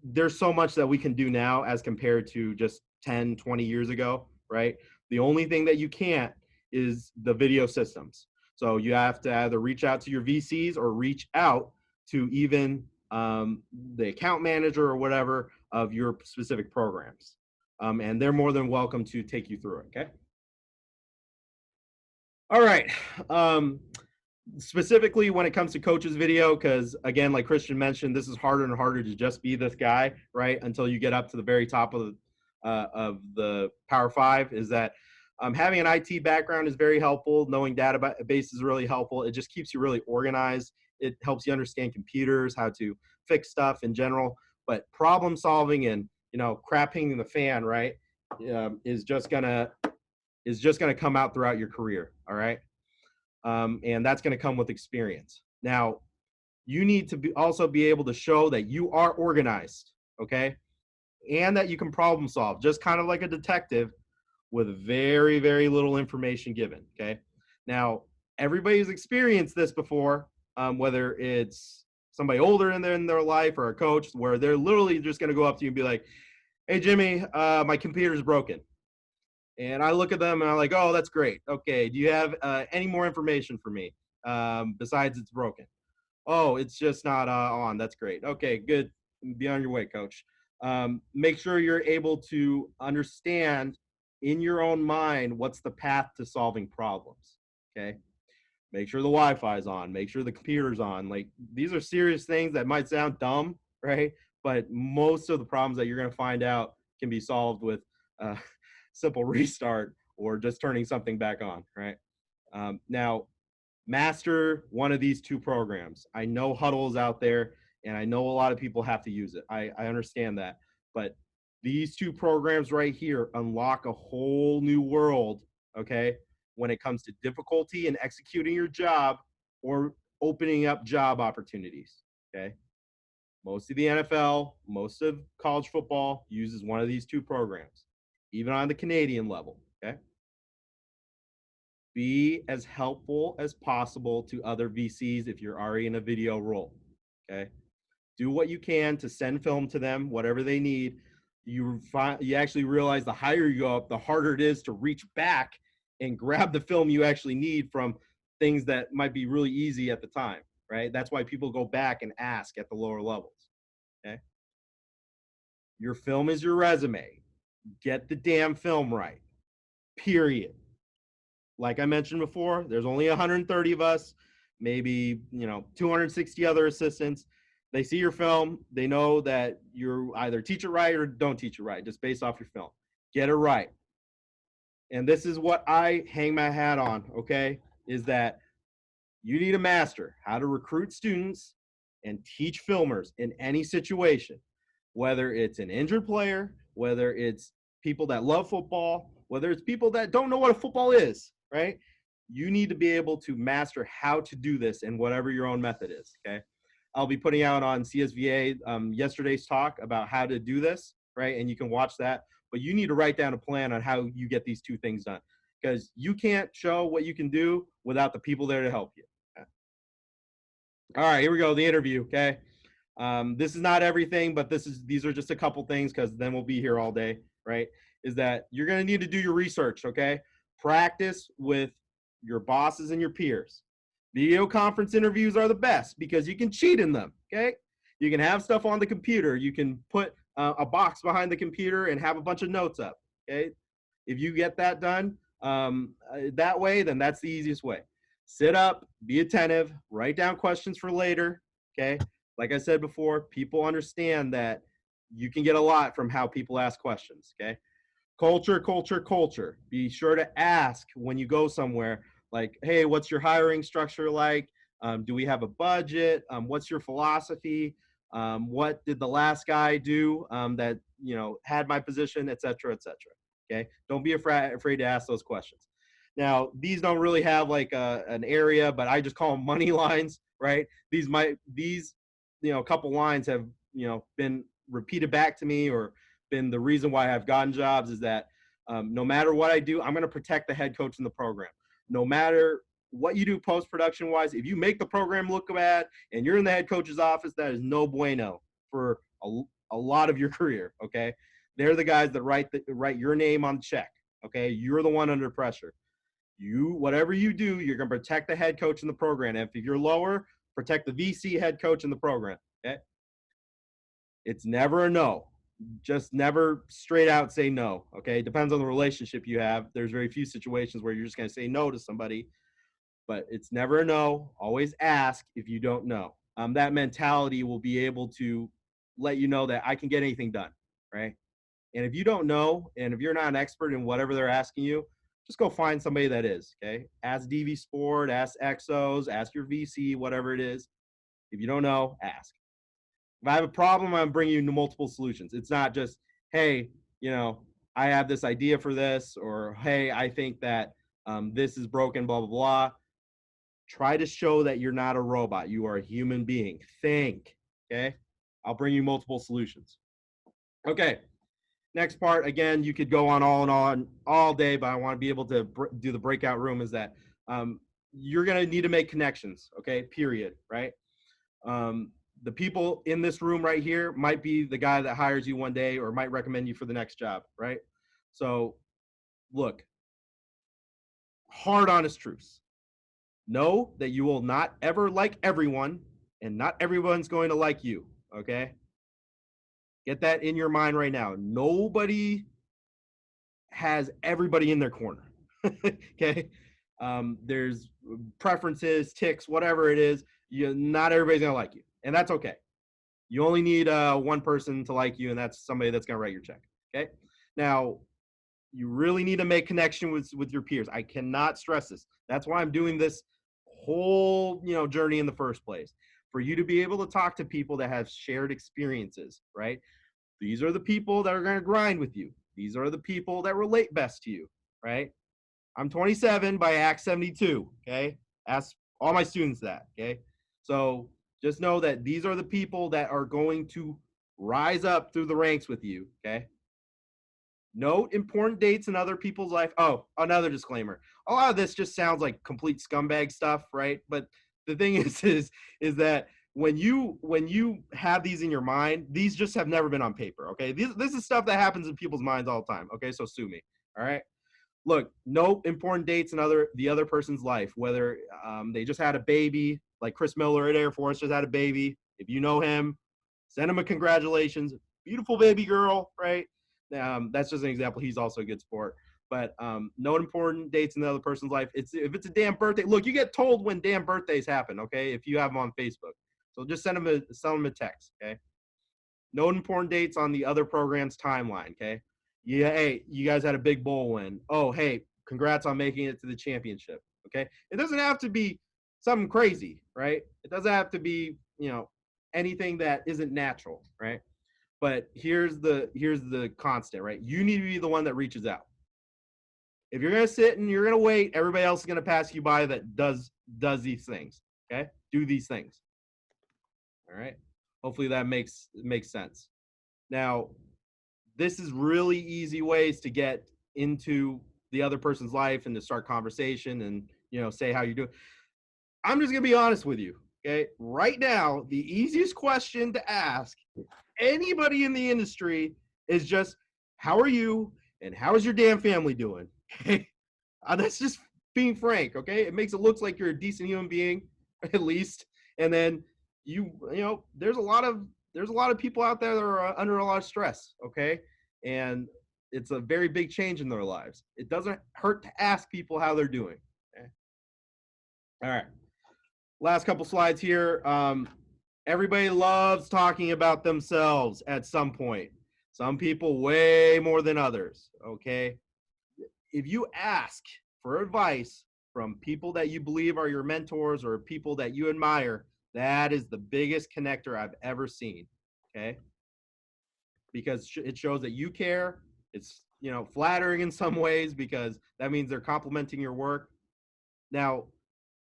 There's so much that we can do now as compared to just 10, 20 years ago, right? The only thing that you can't is the video systems. So you have to either reach out to your VCs or reach out to even the account manager or whatever of your specific programs. And they're more than welcome to take you through it, okay? All right. Specifically when it comes to coaches video, because again, like Christian mentioned, this is harder and harder to just be this guy, right? Until you get up to the very top of the Power Five, is that having an IT background is very helpful. Knowing database is really helpful. It just keeps you really organized. It helps you understand computers, how to fix stuff in general. But problem solving and crapping the fan, right, is just gonna come out throughout your career. All right. And that's going to come with experience. Now, you need to also be able to show that you are organized, okay? And that you can problem solve, just kind of like a detective with very, very little information given, okay? Now, everybody's experienced this before, whether it's somebody older in their life or a coach, where they're literally just going to go up to you and be like, hey, Jimmy, my computer's broken. And I look at them and I'm like, oh, that's great. Okay, do you have any more information for me besides it's broken? Oh, it's just not on. That's great. Okay, good. Be on your way, coach. Make sure you're able to understand in your own mind what's the path to solving problems, okay? Make sure the Wi-Fi is on. Make sure the computer's on. Like, these are serious things that might sound dumb, right? But most of the problems that you're going to find out can be solved with simple restart or just turning something back on, right? Now, master one of these two programs. I know Huddle is out there, and I know a lot of people have to use it. I understand that. But these two programs right here unlock a whole new world, okay, when it comes to difficulty in executing your job or opening up job opportunities, okay? Most of the NFL, most of college football uses one of these two programs, even on the Canadian level, okay? Be as helpful as possible to other VCs if you're already in a video role, okay? Do what you can to send film to them, whatever they need. You actually realize the higher you go up, the harder it is to reach back and grab the film you actually need from things that might be really easy at the time, right? That's why people go back and ask at the lower levels, okay? Your film is your resume. Get the damn film right, period. Like I mentioned before, there's only 130 of us, maybe 260 other assistants. They see your film, they know that you're either teach it right or don't teach it right, just based off your film. Get it right. And this is what I hang my hat on, okay, is that you need a master how to recruit students and teach filmers in any situation, whether it's an injured player, whether it's people that love football, whether it's people that don't know what a football is, right? You need to be able to master how to do this in whatever your own method is, okay? I'll be putting out on CSVA yesterday's talk about how to do this, right? And you can watch that. But you need to write down a plan on how you get these two things done, because you can't show what you can do without the people there to help you. Okay? All right, here we go, the interview, okay? This is not everything, but these are just a couple things, because then we'll be here all day, right? Is that you're going to need to do your research, okay? Practice with your bosses and your peers. Video conference interviews are the best because you can cheat in them, okay? You can have stuff on the computer. You can put a box behind the computer and have a bunch of notes up, okay? If you get that done that way, then that's the easiest way. Sit up, be attentive, write down questions for later, okay? Like I said before, people understand that you can get a lot from how people ask questions, okay? Culture, culture, culture. Be sure to ask when you go somewhere, like, hey, what's your hiring structure like? Do we have a budget? What's your philosophy? What did the last guy do that, had my position, et cetera, et cetera, okay? Don't be afraid to ask those questions. Now, these don't really have like an area, but I just call them money lines, right? These couple lines have, been repeated back to me or been the reason why I've gotten jobs, is that no matter what I do, I'm going to protect the head coach in the program. No matter what you do post-production wise, if you make the program look bad and you're in the head coach's office, that is no bueno for a lot of your career, okay? They're the guys that write your name on the check, okay? You're the one under pressure. Whatever you do, you're going to protect the head coach in the program. And if you're lower, protect the VC head coach in the program, okay? It's never a no. Just never straight out say no, okay? It depends on the relationship you have. There's very few situations where you're just going to say no to somebody, but it's never a no. Always ask if you don't know. That mentality will be able to let you know that I can get anything done, right? And if you don't know, and if you're not an expert in whatever they're asking you, just go find somebody that is, okay? Ask DV Sport, ask Exos, ask your VC, whatever it is. If you don't know, ask. If I have a problem, I'm bringing you multiple solutions. It's not just, hey, I have this idea for this, or hey, I think that this is broken, blah, blah, blah. Try to show that you're not a robot. You are a human being. Think, okay? I'll bring you multiple solutions. Okay, next part, again, you could go on all day, but I want to be able to do the breakout room, is that you're going to need to make connections, okay, period, right? The people in this room right here might be the guy that hires you one day or might recommend you for the next job, right? So look, hard, honest truths. Know that you will not ever like everyone, and not everyone's going to like you, okay? Get that in your mind right now. Nobody has everybody in their corner, okay? There's preferences, ticks, whatever it is. Not everybody's going to like you, and that's okay. You only need one person to like you, and that's somebody that's going to write your check, okay? Now, you really need to make connection with your peers. I cannot stress this. That's why I'm doing this whole journey in the first place, for you to be able to talk to people that have shared experiences, right? These are the people that are going to grind with you. These are the people that relate best to you, right? I'm 27 by Act 72, okay? Ask all my students that, okay? So just know that these are the people that are going to rise up through the ranks with you, okay? Note important dates in other people's life. Oh, another disclaimer. A lot of this just sounds like complete scumbag stuff, right? But the thing is that when you have these in your mind, these just have never been on paper, okay? This is stuff that happens in people's minds all the time, okay? So sue me, all right? Look, note important dates in the other person's life, whether they just had a baby, like Chris Miller at Air Force just had a baby. If you know him, send him a congratulations. Beautiful baby girl, right? That's just an example. He's also a good sport. But note important dates in the other person's life. If it's a damn birthday, look, you get told when damn birthdays happen, okay, if you have them on Facebook. So just send them a text, okay? Note important dates on the other program's timeline, okay? Yeah, hey, you guys had a big bowl win. Oh, hey, congrats on making it to the championship, okay? It doesn't have to be something crazy, right? It doesn't have to be, anything that isn't natural, right? But here's the constant, right? You need to be the one that reaches out. If you're going to sit and you're going to wait, everybody else is going to pass you by that does these things. Okay? Do these things. All right? Hopefully that makes sense. Now, this is really easy ways to get into the other person's life and to start conversation and, say how you do. I'm just going to be honest with you. Okay? Right now, the easiest question to ask anybody in the industry is just, how are you and how is your damn family doing? Okay? That's just being frank, okay? It makes it look like you're a decent human being, at least. And then there's a lot of people out there that are under a lot of stress, okay? And it's a very big change in their lives. It doesn't hurt to ask people how they're doing. Okay? All right. Last couple slides here. Everybody loves talking about themselves at some point. Some people way more than others, okay? If you ask for advice from people that you believe are your mentors or people that you admire, that is the biggest connector I've ever seen, okay? Because it shows that you care. It's, flattering in some ways because that means they're complimenting your work. Now,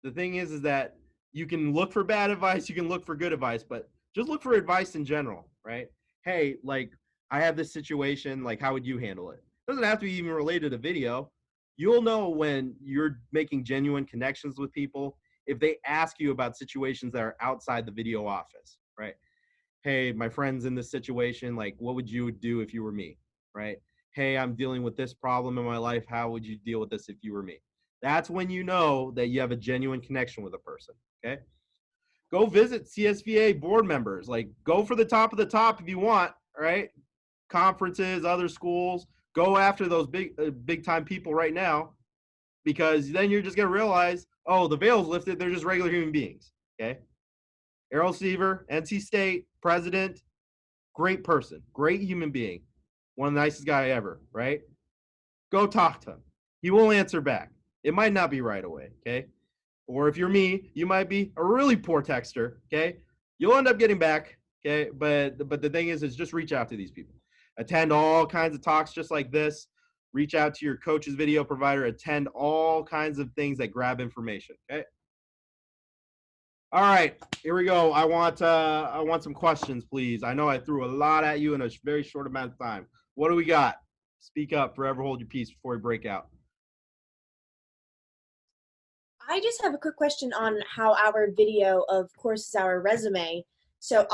the thing is that you can look for bad advice, you can look for good advice, but just look for advice in general, right? Hey, like, I have this situation, like, how would you handle it? It doesn't have to be even related to video. You'll know when you're making genuine connections with people if they ask you about situations that are outside the video office, right? Hey, my friend's in this situation, like, what would you do if you were me, right? Hey, I'm dealing with this problem in my life. How would you deal with this if you were me? That's when you know that you have a genuine connection with a person, okay? Go visit CSVA board members. Like, go for the top of the top if you want, right? Conferences, other schools. Go after those big time people right now, because then you're just going to realize, oh, the veil's lifted. They're just regular human beings, okay? Errol Seaver, NC State, president, great person, great human being, one of the nicest guy ever, right? Go talk to him. He will answer back. It might not be right away, okay? Or if you're me, you might be a really poor texter, okay? You'll end up getting back, okay? But the thing is just reach out to these people. Attend all kinds of talks just like this. Reach out to your coach's video provider. Attend all kinds of things that grab information, okay? All right, here we go. I want some questions, please. I know I threw a lot at you in a very short amount of time. What do we got? Speak up. Forever hold your peace before we break out. I just have a quick question on how our video, of course, is our resume. So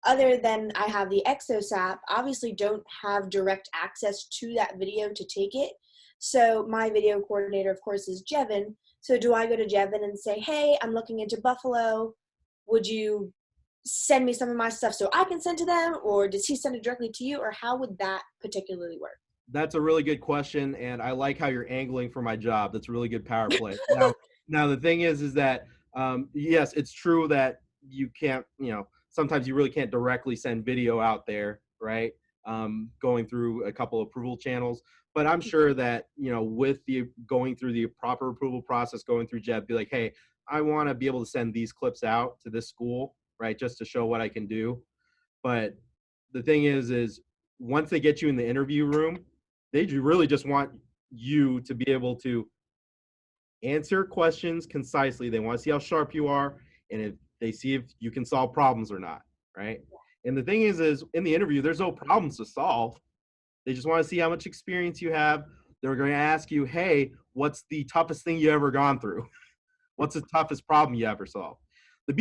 other than I have the Exos app, obviously don't have direct access to that video to take it. So my video coordinator, of course, is Jevin. So do I go to Jevin and say, hey, I'm looking into Buffalo. Would you send me some of my stuff so I can send to them? Or does he send it directly to you? Or how would that particularly work? That's a really good question, and I like how you're angling for my job. That's a really good power play. Now the thing is that, yes, it's true that you can't, sometimes you really can't directly send video out there, right? Going through a couple of approval channels. But I'm sure that, with the going through the proper approval process, going through Jeff, be like, hey, I want to be able to send these clips out to this school, right, just to show what I can do. But the thing is once they get you in the interview room, they really just want you to be able to answer questions concisely. They want to see how sharp you are, and if they see if you can solve problems or not, right? And the thing is in the interview, there's no problems to solve. They just want to see how much experience you have. They're going to ask you, hey, what's the toughest thing you ever gone through? What's the toughest problem you ever solved? The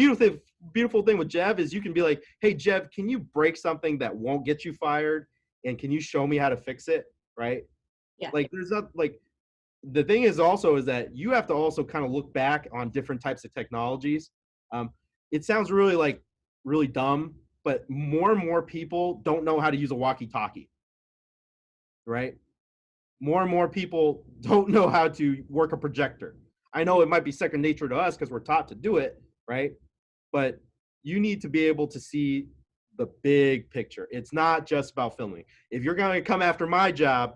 beautiful thing with Jev is you can be like, hey, Jev, can you break something that won't get you fired? And can you show me how to fix it? Right? Yeah. Like, there's not, like, the thing is also is that you have to also kind of look back on different types of technologies. It sounds really dumb, but more and more people don't know how to use a walkie-talkie, right? More and more people don't know how to work a projector. I know it might be second nature to us because we're taught to do it, right? But you need to be able to see the big picture. It's not just about filming. If you're going to come after my job,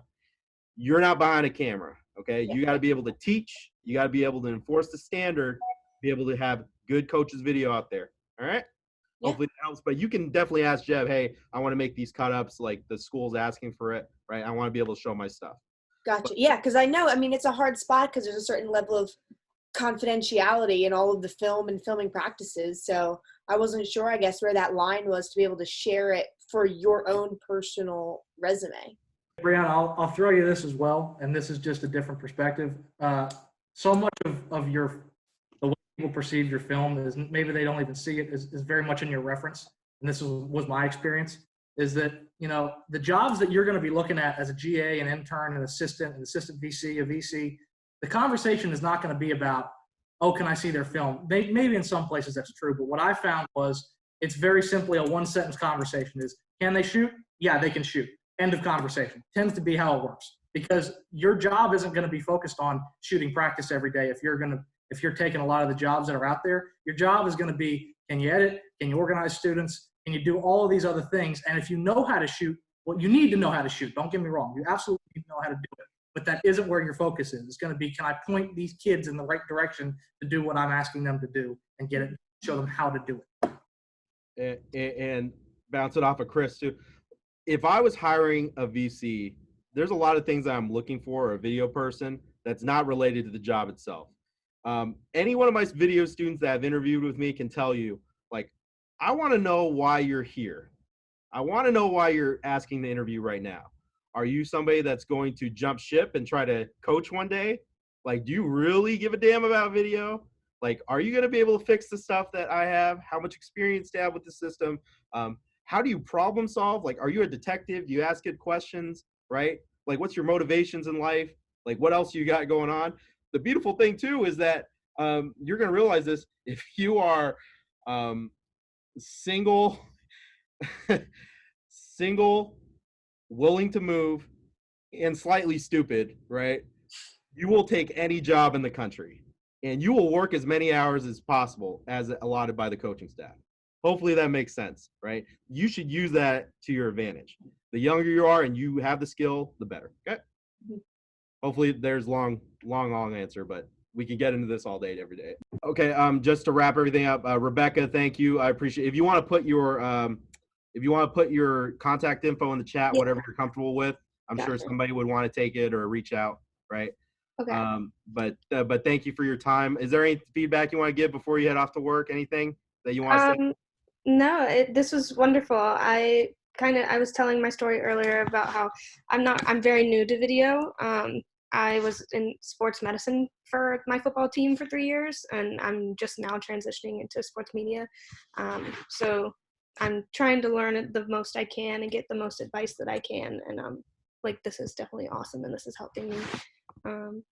you're not behind a camera, okay? You got to be able to teach. You got to be able to enforce the standard, be able to have good coaches video out there, all right? Yeah. Hopefully that helps. But you can definitely ask Jev, hey, I want to make these cut-ups like the school's asking for it, right? I want to be able to show my stuff. Gotcha. Yeah, because I know, I mean, it's a hard spot because there's a certain level of confidentiality in all of the film and filming practices. So I wasn't sure, I guess, where that line was to be able to share it for your own personal resume. Brianna, I'll throw you this as well, and this is just a different perspective. So much of the way people perceive your film is maybe they don't even see it is very much in your reference. And this was my experience, is that, you know, the jobs that you're going to be looking at as a GA, an intern, an assistant VC, a VC, the conversation is not going to be about, oh, can I see their film? Maybe in some places that's true, but what I found was it's very simply a one-sentence conversation is, can they shoot? Yeah, they can shoot. End of conversation. Tends to be how it works, because your job isn't going to be focused on shooting practice every day. If you're taking a lot of the jobs that are out there, your job is going to be, can you edit? Can you organize students? Can you do all of these other things? And if you know how to shoot, well, you need to know how to shoot. Don't get me wrong. You absolutely need to know how to do it. But that isn't where your focus is. It's going to be, can I point these kids in the right direction to do what I'm asking them to do and get it, show them how to do it. And bounce it off of Chris too. If I was hiring a VC, there's a lot of things that I'm looking for, a video person that's not related to the job itself. Any one of my video students that have interviewed with me can tell you, like, I want to know why you're here. I want to know why you're asking the interview right now. Are you somebody that's going to jump ship and try to coach one day? Like, do you really give a damn about video? Like, are you going to be able to fix the stuff that I have? How much experience do you have with the system? How do you problem solve? Like, are you a detective? Do you ask good questions, right? Like, what's your motivations in life? Like, what else you got going on? The beautiful thing too is that you're going to realize this if you are single, willing to move, and slightly stupid, right? You will take any job in the country, and you will work as many hours as possible as allotted by the coaching staff. Hopefully that makes sense, right? You should use that to your advantage. The younger you are and you have the skill, the better. Okay. Hopefully there's long answer, but we can get into this all day, every day. Okay. Just to wrap everything up, Rebecca, thank you. I appreciate it. If you want to put your contact info in the chat, whatever you're comfortable with, I'm sure somebody would want to take it or reach out, right? Okay. But thank you for your time. Is there any feedback you want to give before you head off to work? Anything that you want to say? No, this was wonderful. I was telling my story earlier about how I'm very new to video. I was in sports medicine for my football team for 3 years, and I'm just now transitioning into sports media. So I'm trying to learn it the most I can and get the most advice that I can. And this is definitely awesome, and this is helping me.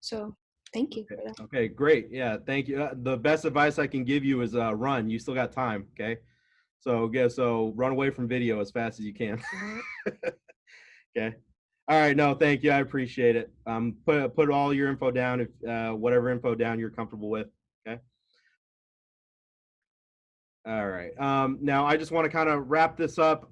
So thank you for that. Okay, great. Yeah, thank you. The best advice I can give you is run. You still got time, okay? So run away from video as fast as you can. Okay. All right. No, thank you. I appreciate it. Put all your info down, if whatever info down you're comfortable with. Okay. All right. Now I just want to kind of wrap this up.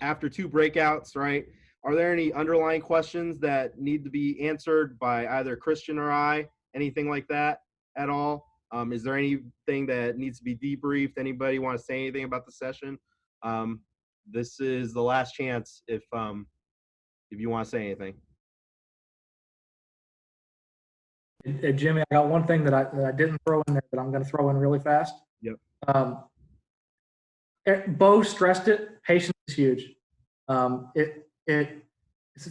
After 2 breakouts, right? Are there any underlying questions that need to be answered by either Christian or I? Anything like that at all? Is there anything that needs to be debriefed? Anybody want to say anything about the session? This is the last chance if you want to say anything. it. Jimmy, I got one thing that I didn't throw in there that I'm going to throw in really fast. Yep. Bo stressed it. Patience is huge. As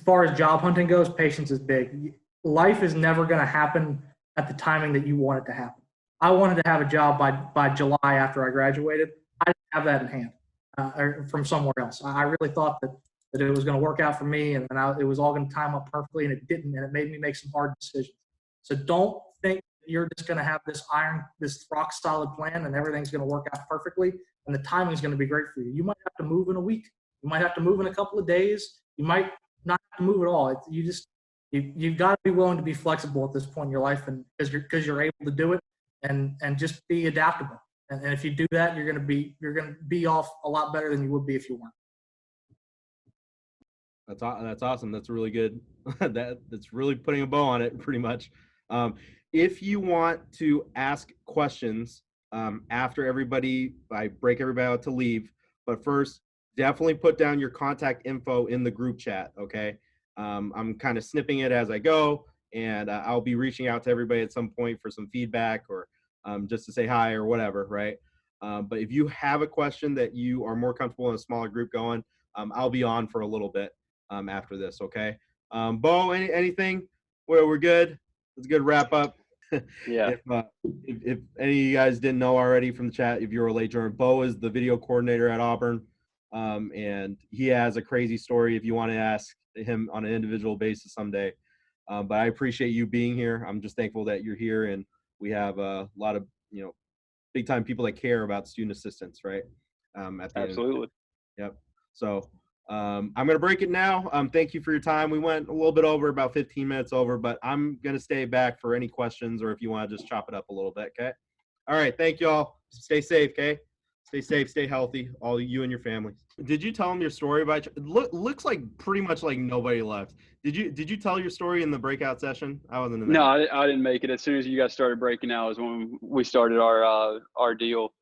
far as job hunting goes, patience is big. Life is never going to happen at the timing that you want it to happen. I wanted to have a job by July after I graduated. I didn't have that in hand or from somewhere else. I really thought that it was going to work out for me, and it was all going to time up perfectly, and it didn't, and it made me make some hard decisions. So don't think you're just going to have this rock solid plan and everything's going to work out perfectly, and the timing is going to be great for you. You might have to move in a week. You might have to move in a couple of days. You might not have to move at all. You've got to be willing to be flexible at this point in your life, and because you're able to do it, and just be adaptable. And if you do that, you're going to be off a lot better than you would be if you weren't. That's awesome. That's really good. That's really putting a bow on it, pretty much. If you want to ask questions after I break everybody out to leave, but first, definitely put down your contact info in the group chat, okay? I'm kind of snipping it as I go, and I'll be reaching out to everybody at some point for some feedback or just to say hi or whatever, right? But if you have a question that you are more comfortable in a smaller group going, I'll be on for a little bit after this, okay? Bo, anything? We're good. It's a good wrap up. Yeah. If any of you guys didn't know already from the chat, if you're a late joiner, Bo is the video coordinator at Auburn, and he has a crazy story if you want to ask him on an individual basis someday. But I appreciate you being here. I'm just thankful that you're here, and we have a lot of big time people that care about student assistance, right? At the Absolutely. Yep. So I'm going to break it now. Thank you for your time. We went a little bit over, about 15 minutes over, but I'm going to stay back for any questions or if you want to just chop it up a little bit, okay? All right. Thank you all. Stay safe, okay? Stay safe, stay healthy, all you and your families. Did you tell them your story about looks like pretty much like nobody left. Did you tell your story in the breakout session? I wasn't in there. No, I didn't make it. As soon as you guys started breaking out is when we started our deal.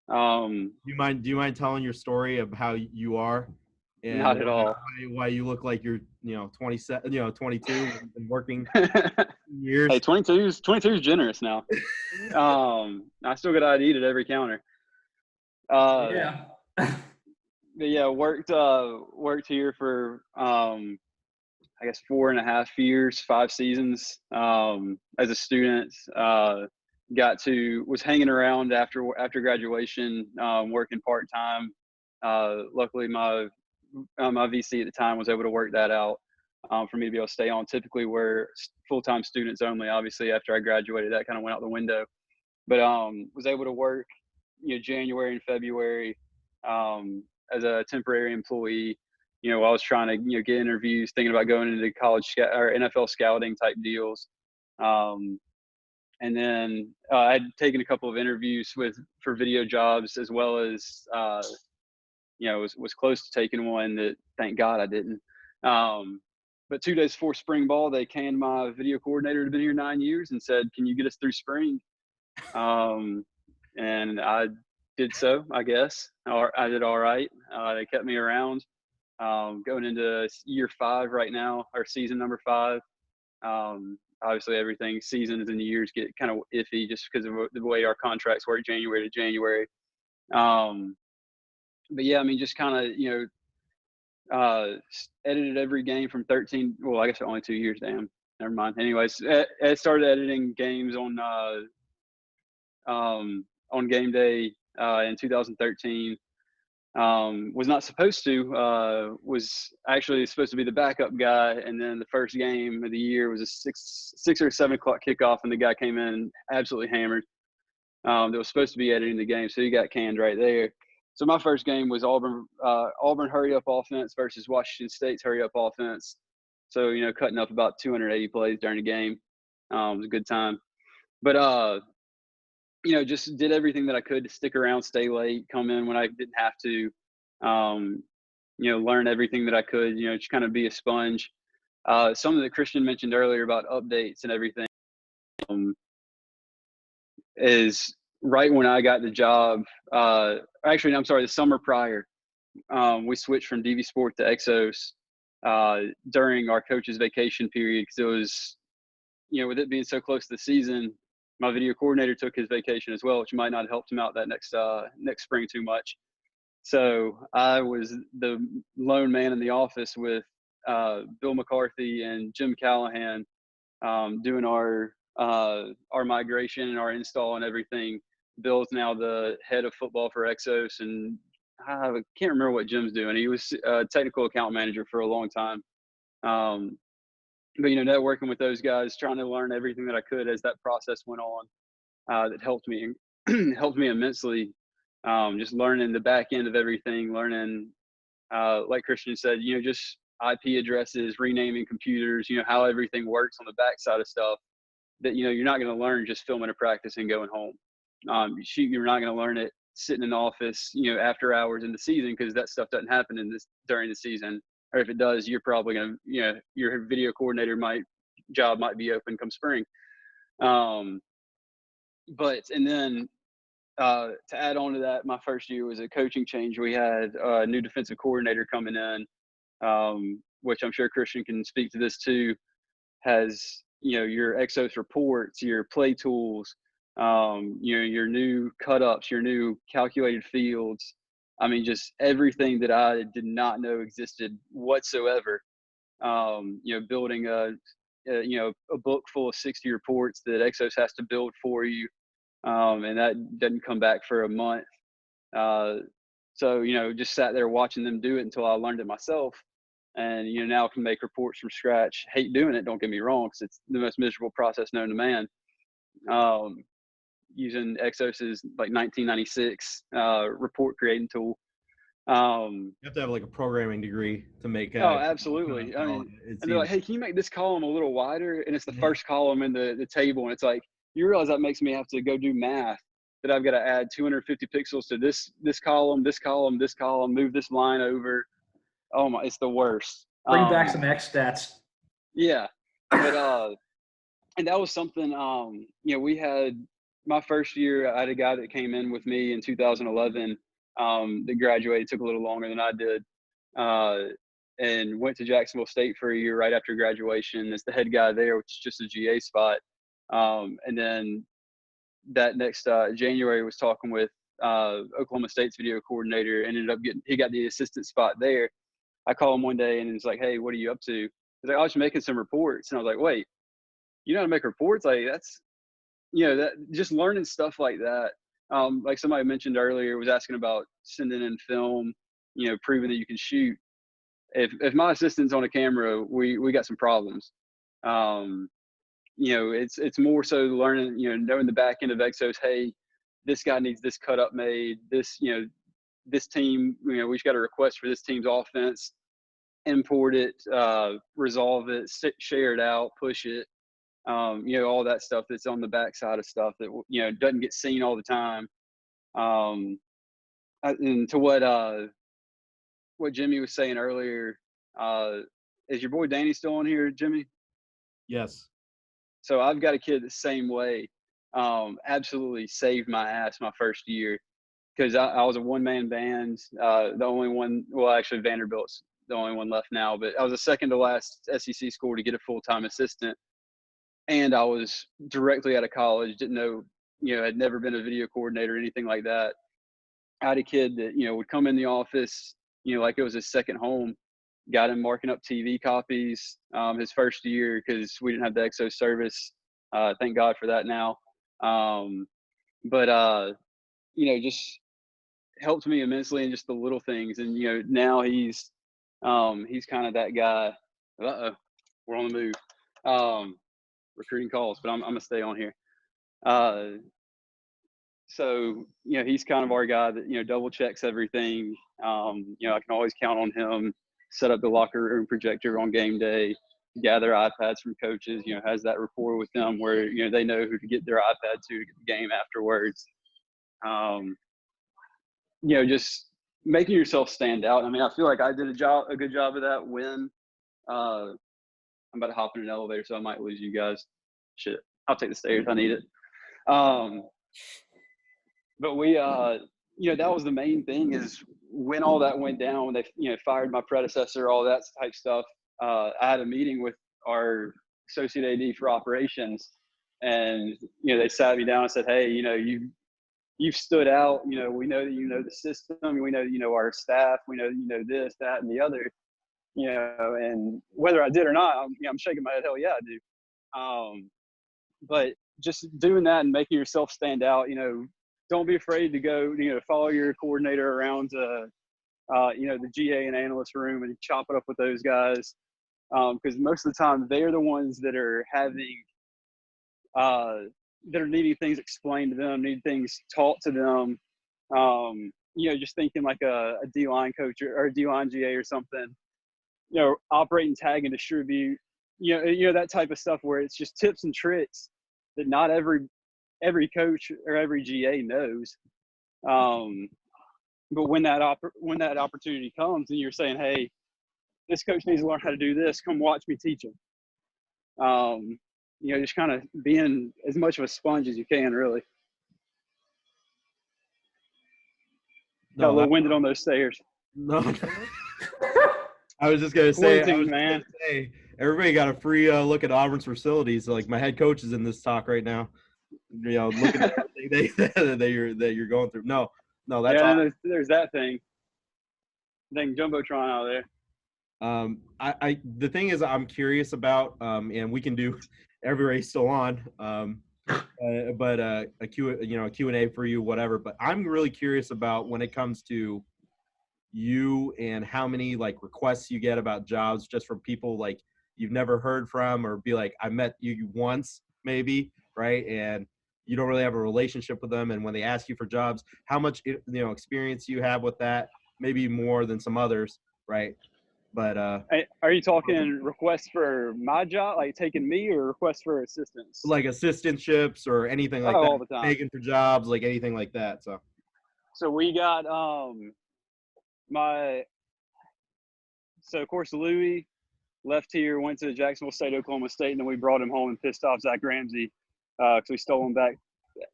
Do you mind telling your story of how you are? And Not at all. Why you look like you're 27, 22, and working years. Hey, 22 is generous now. I still got ID at every counter. Yeah. But yeah, worked here for I guess 4.5 years, 5 seasons as a student. Was hanging around after graduation, working part time. Luckily, my VC at the time was able to work that out for me to be able to stay on. Typically, we're full-time students only. Obviously, after I graduated, that kind of went out the window. But was able to work, January and February as a temporary employee. I was trying to get interviews, thinking about going into college or NFL scouting type deals. And then I had taken a couple of interviews for video jobs, as well as was close to taking one that, thank God, I didn't. But 2 days before spring ball, they canned my video coordinator who'd been here 9 years and said, "Can you get us through spring?" And I did so, I guess. I did all right. They kept me around. Going into year 5 right now, or season number 5. Obviously, seasons and the years get kind of iffy just because of the way our contracts work, January to January. But yeah, I mean, just kind of, edited every game from 13. Well, I guess only 2 years. Damn, never mind. Anyways, I started editing games on game day in 2013. Was not supposed to. Was actually supposed to be the backup guy, and then the first game of the year was a 6 or 7 o'clock kickoff, and the guy came in absolutely hammered. That was supposed to be editing the game, so he got canned right there. So my first game was Auburn hurry up offense versus Washington State's hurry up offense. So cutting up about 280 plays during the game. It was a good time, but just did everything that I could to stick around, stay late, come in when I didn't have to, learn everything that I could, just kind of be a sponge. Something that Christian mentioned earlier about updates and everything is right when I got the job. Actually, I'm sorry, the summer prior, we switched from DV Sport to Exos during our coach's vacation period, because it was, with it being so close to the season, my video coordinator took his vacation as well, which might not have helped him out that next spring too much. So I was the lone man in the office with Bill McCarthy and Jim Callahan doing our migration and our install and everything. Bill's now the head of football for Exos, and I can't remember what Jim's doing. He was a technical account manager for a long time. But networking with those guys, trying to learn everything that I could as that process went on, that helped me immensely. Just learning the back end of everything, learning, like Christian said, just IP addresses, renaming computers, how everything works on the backside of stuff that you're not going to learn just filming a practice and going home. You're not going to learn it sitting in the office, after hours in the season, because that stuff doesn't happen during the season. Or if it does, you're probably going to, your video coordinator job might be open come spring. And then to add on to that, my first year was a coaching change. We had a new defensive coordinator coming in. which I'm sure Christian can speak to this too, has, your Exos reports, your play tools, your new cut-ups, your new calculated fields. I mean, just everything that I did not know existed whatsoever. Building a book full of 60 reports that Exos has to build for you. And that doesn't come back for a month. So, just sat there watching them do it until I learned it myself. And, now I can make reports from scratch. Hate doing it, don't get me wrong, because it's the most miserable process known to man. Using Exos's like 1996 report creating tool. You have to have like a programming degree to make. Oh, absolutely. I mean, and they're like, hey, can you make this column a little wider? And it's the first column in the table. And it's like, you realize that makes me have to go do math, that I've got to add 250 pixels to this column, this column, this column, move this line over. Oh my, it's the worst. Bring back some X stats. Yeah. But, and that was something, we had my first year, I had a guy that came in with me in 2011 that graduated, took a little longer than I did, and went to Jacksonville State for a year right after graduation as the head guy there, which is just a GA spot. And then that next January was talking with Oklahoma State's video coordinator, ended up he got the assistant spot there. I called him one day and he's like, hey, what are you up to? He's like, I was just making some reports. And I was like, wait, you know how to make reports? Like that's, that just learning stuff like that. Like somebody mentioned earlier, was asking about sending in film, proving that you can shoot. If my assistant's on a camera, we got some problems. It's more so learning, knowing the back end of Exos. Hey, this guy needs this cut up made. This, this team, we just got a request for this team's offense. Import it, resolve it, share it out, push it. All that stuff that's on the backside of stuff that, doesn't get seen all the time. And to what Jimmy was saying earlier, is your boy Danny still on here, Jimmy? Yes. So I've got a kid the same way. Absolutely saved my ass my first year because I was a one-man band. The only one, well, actually Vanderbilt's the only one left now, but I was the second to last SEC school to get a full-time assistant. And I was directly out of college, didn't know, had never been a video coordinator or anything like that. I had a kid that, would come in the office, like it was his second home, got him marking up TV copies his first year because we didn't have the Exo service. Thank God for that now. But just helped me immensely in just the little things. And, now he's kind of that guy. Uh-oh, we're on the move. Recruiting calls, but I'm going to stay on here. So, he's kind of our guy that, double checks everything. I can always count on him, set up the locker room projector on game day, gather iPads from coaches, has that rapport with them where, they know who to get their iPad to get the game afterwards. Just making yourself stand out. I mean, I feel like I did a good job of that when I'm about to hop in an elevator, so I might lose you guys. Shit, I'll take the stairs. I need it. But we, that was the main thing is when all that went down, when they, fired my predecessor, all that type stuff. I had a meeting with our associate AD for operations, and they sat me down and said, "Hey, you've stood out. We know that you know the system. We know that you know our staff. We know that you know this, that, and the other." And whether I did or not, I'm shaking my head. Hell yeah, I do. But just doing that and making yourself stand out, don't be afraid to go, follow your coordinator around to, the GA and analyst room and chop it up with those guys. Because most of the time they're the ones that are having, that are needing things explained to them, need things taught to them. Just thinking like a D-line coach or a D-line GA or something. Operate and tag and distribute, that type of stuff where it's just tips and tricks that not every coach or every GA knows. But when that opportunity comes and you're saying, hey, this coach needs to learn how to do this, come watch me teach him. Just kind of being as much of a sponge as you can, really. Got a little winded on those stairs. No. I was just gonna Quarantine, man. say, everybody got a free look at Auburn's facilities. Like my head coach is in this talk right now. Looking at everything that you're going through. No, that's Yeah, awesome. and there's that thing. Dang jumbotron out there. The thing is, I'm curious about, and we can do everybody's still on, but a Q&A for you, whatever. But I'm really curious about when it comes to you and how many like requests you get about jobs just from people like you've never heard from, or be like, I met you once maybe, right? And you don't really have a relationship with them. And when they ask you for jobs, how much, experience you have with that, maybe more than some others, right? But Are you talking requests for my job, like taking me, or requests for assistance? like assistantships or anything like that, all the time. begging for jobs, like anything like that. So we got so of course Louis left here, went to Jacksonville State, Oklahoma State, and then we brought him home and pissed off Zach Ramsey because we stole him back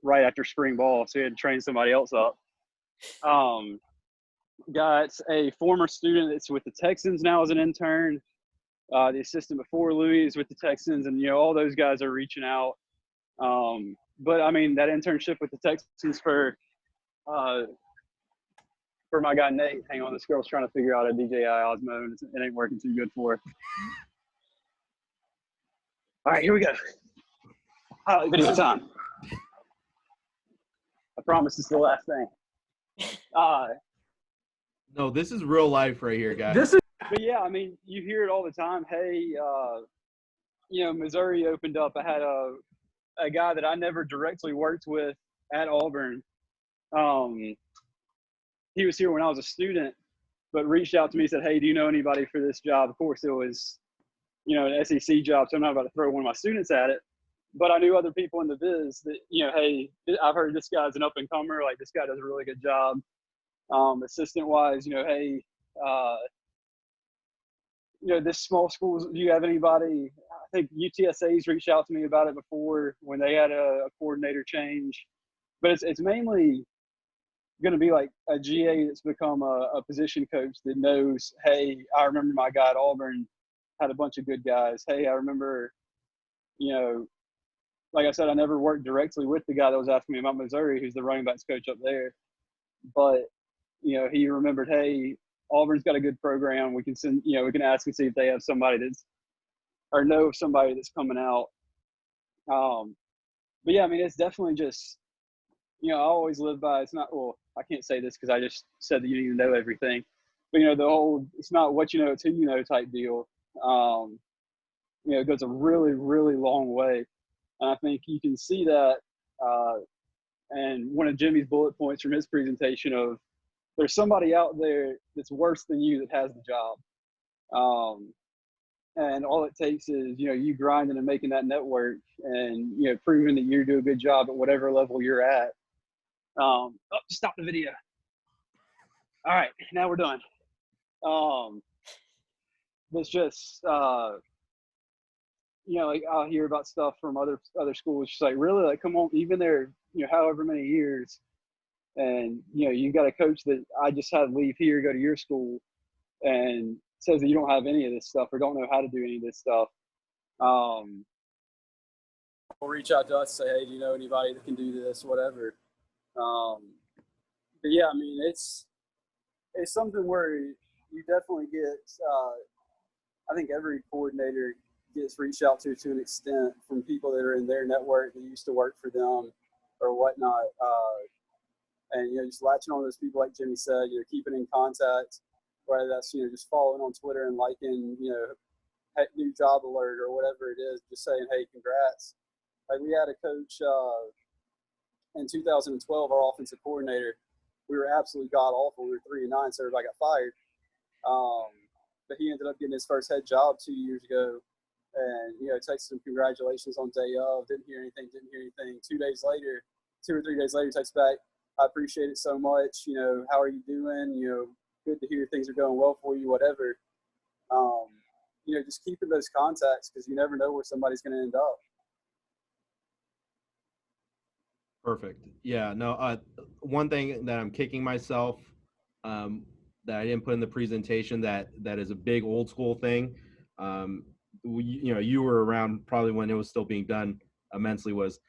right after spring ball, so he had to train somebody else up. Got a former student that's with the Texans now as an intern. The assistant before Louis is with the Texans, and all those guys are reaching out. But I mean, that internship with the Texans for my guy Nate. Hang on, this girl's trying to figure out a DJI Osmo, and it ain't working too good for her. All right, here we go. Video time. I promise it's the last thing. No, this is real life right here, guys. But yeah, I mean, you hear it all the time. Hey, Missouri opened up. I had a guy that I never directly worked with at Auburn. He was here when I was a student, but reached out to me and said, hey, do you know anybody for this job? Of course, it was, an SEC job, so I'm not about to throw one of my students at it. But I knew other people in the biz that, hey, I've heard this guy's an up-and-comer. Like, this guy does a really good job. Assistant-wise, hey, this small school, do you have anybody? I think UTSA's reached out to me about it before when they had a coordinator change. But it's mainly going to be like a GA that's become a position coach that knows, hey, I remember my guy at Auburn had a bunch of good guys. Hey, I remember, like I said, I never worked directly with the guy that was asking me about Missouri, who's the running backs coach up there. But, he remembered, hey, Auburn's got a good program. We can send, we can ask and see if they have somebody or know of somebody that's coming out. But yeah, I mean, it's definitely just, I always live by, it's not, well, I can't say this because I just said that you need to know everything. But, the whole, it's not what you know, it's who you know type deal. It goes a really, really long way. And I think you can see that. And one of Jimmy's bullet points from his presentation of, there's somebody out there that's worse than you that has the job. And all it takes is, you grinding and making that network and, proving that you do a good job at whatever level you're at. Stop the video. All right, now we're done. It's just, like I'll hear about stuff from other schools. Just like, really, like, come on, you've been there, however many years. And, you got a coach that I just had leave here, go to your school, and says that you don't have any of this stuff or don't know how to do any of this stuff. Will reach out to us and say, hey, do you know anybody that can do this, whatever. But yeah, I mean, it's something where you definitely get, I think every coordinator gets reached out to an extent from people that are in their network that used to work for them or whatnot. And, just latching on those people, like Jimmy said, keeping in contact, whether that's, just following on Twitter and liking, new job alert or whatever it is, just saying, hey, congrats. Like, we had a coach in 2012, our offensive coordinator. We were absolutely god-awful. We were 3-9, so everybody got fired. But he ended up getting his first head job 2 years ago. And, texted him congratulations on day of, didn't hear anything. 2 or 3 days later, texts back, I appreciate it so much. How are you doing? Good to hear things are going well for you, whatever. Just keeping those contacts because you never know where somebody's going to end up. Perfect. Yeah, no, one thing that I'm kicking myself, that I didn't put in the presentation that is a big old school thing. You were around probably when it was still being done immensely, was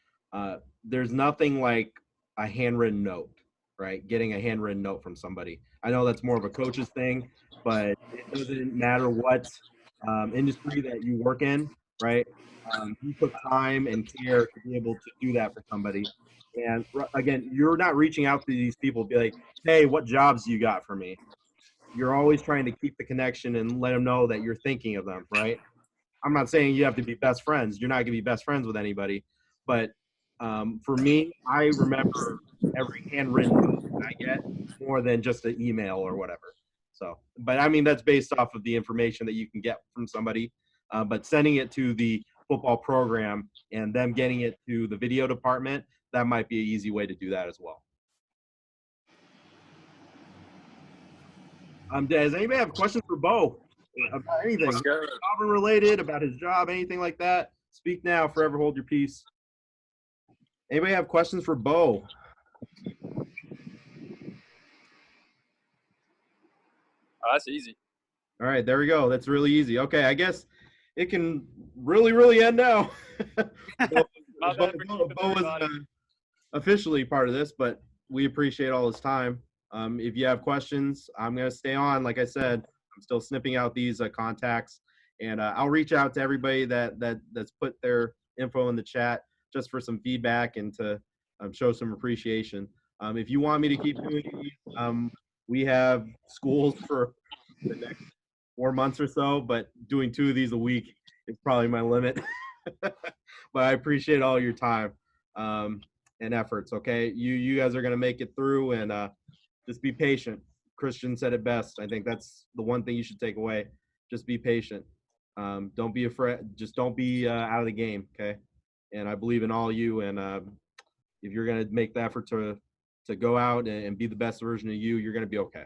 there's nothing like a handwritten note, right? Getting a handwritten note from somebody. I know that's more of a coach's thing, but it doesn't matter what industry that you work in, right? You took time and care to be able to do that for somebody. And again, you're not reaching out to these people, be like, hey, what jobs you got for me? You're always trying to keep the connection and let them know that you're thinking of them, right? I'm not saying you have to be best friends. You're not going to be best friends with anybody. But for me, I remember every handwritten note that I get more than just an email or whatever. So, but I mean, that's based off of the information that you can get from somebody. But sending it to the football program and them getting it to the video department, that might be an easy way to do that as well. Does anybody have questions for Bo about anything? Job related, about his job, anything like that? Speak now, forever hold your peace. Anybody have questions for Bo? Oh, that's easy. All right, there we go. That's really easy. Okay, I guess it can really end now. Bo was officially part of this, but we appreciate all his time. If you have questions, I'm going to stay on. Like I said, I'm still snipping out these contacts, and I'll reach out to everybody that's put their info in the chat just for some feedback and to show some appreciation. If you want me to keep doing these, we have schools for the next 4 months or so, but doing 2 of these a week is probably my limit. But I appreciate all your time and efforts. Okay, you guys are going to make it through, and just be patient. Christian said it best. I think that's the one thing you should take away. Just be patient. Don't be afraid. Just don't be out of the game. Okay. And I believe in all you. And if you're going to make the effort to go out and be the best version of you, you're going to be okay.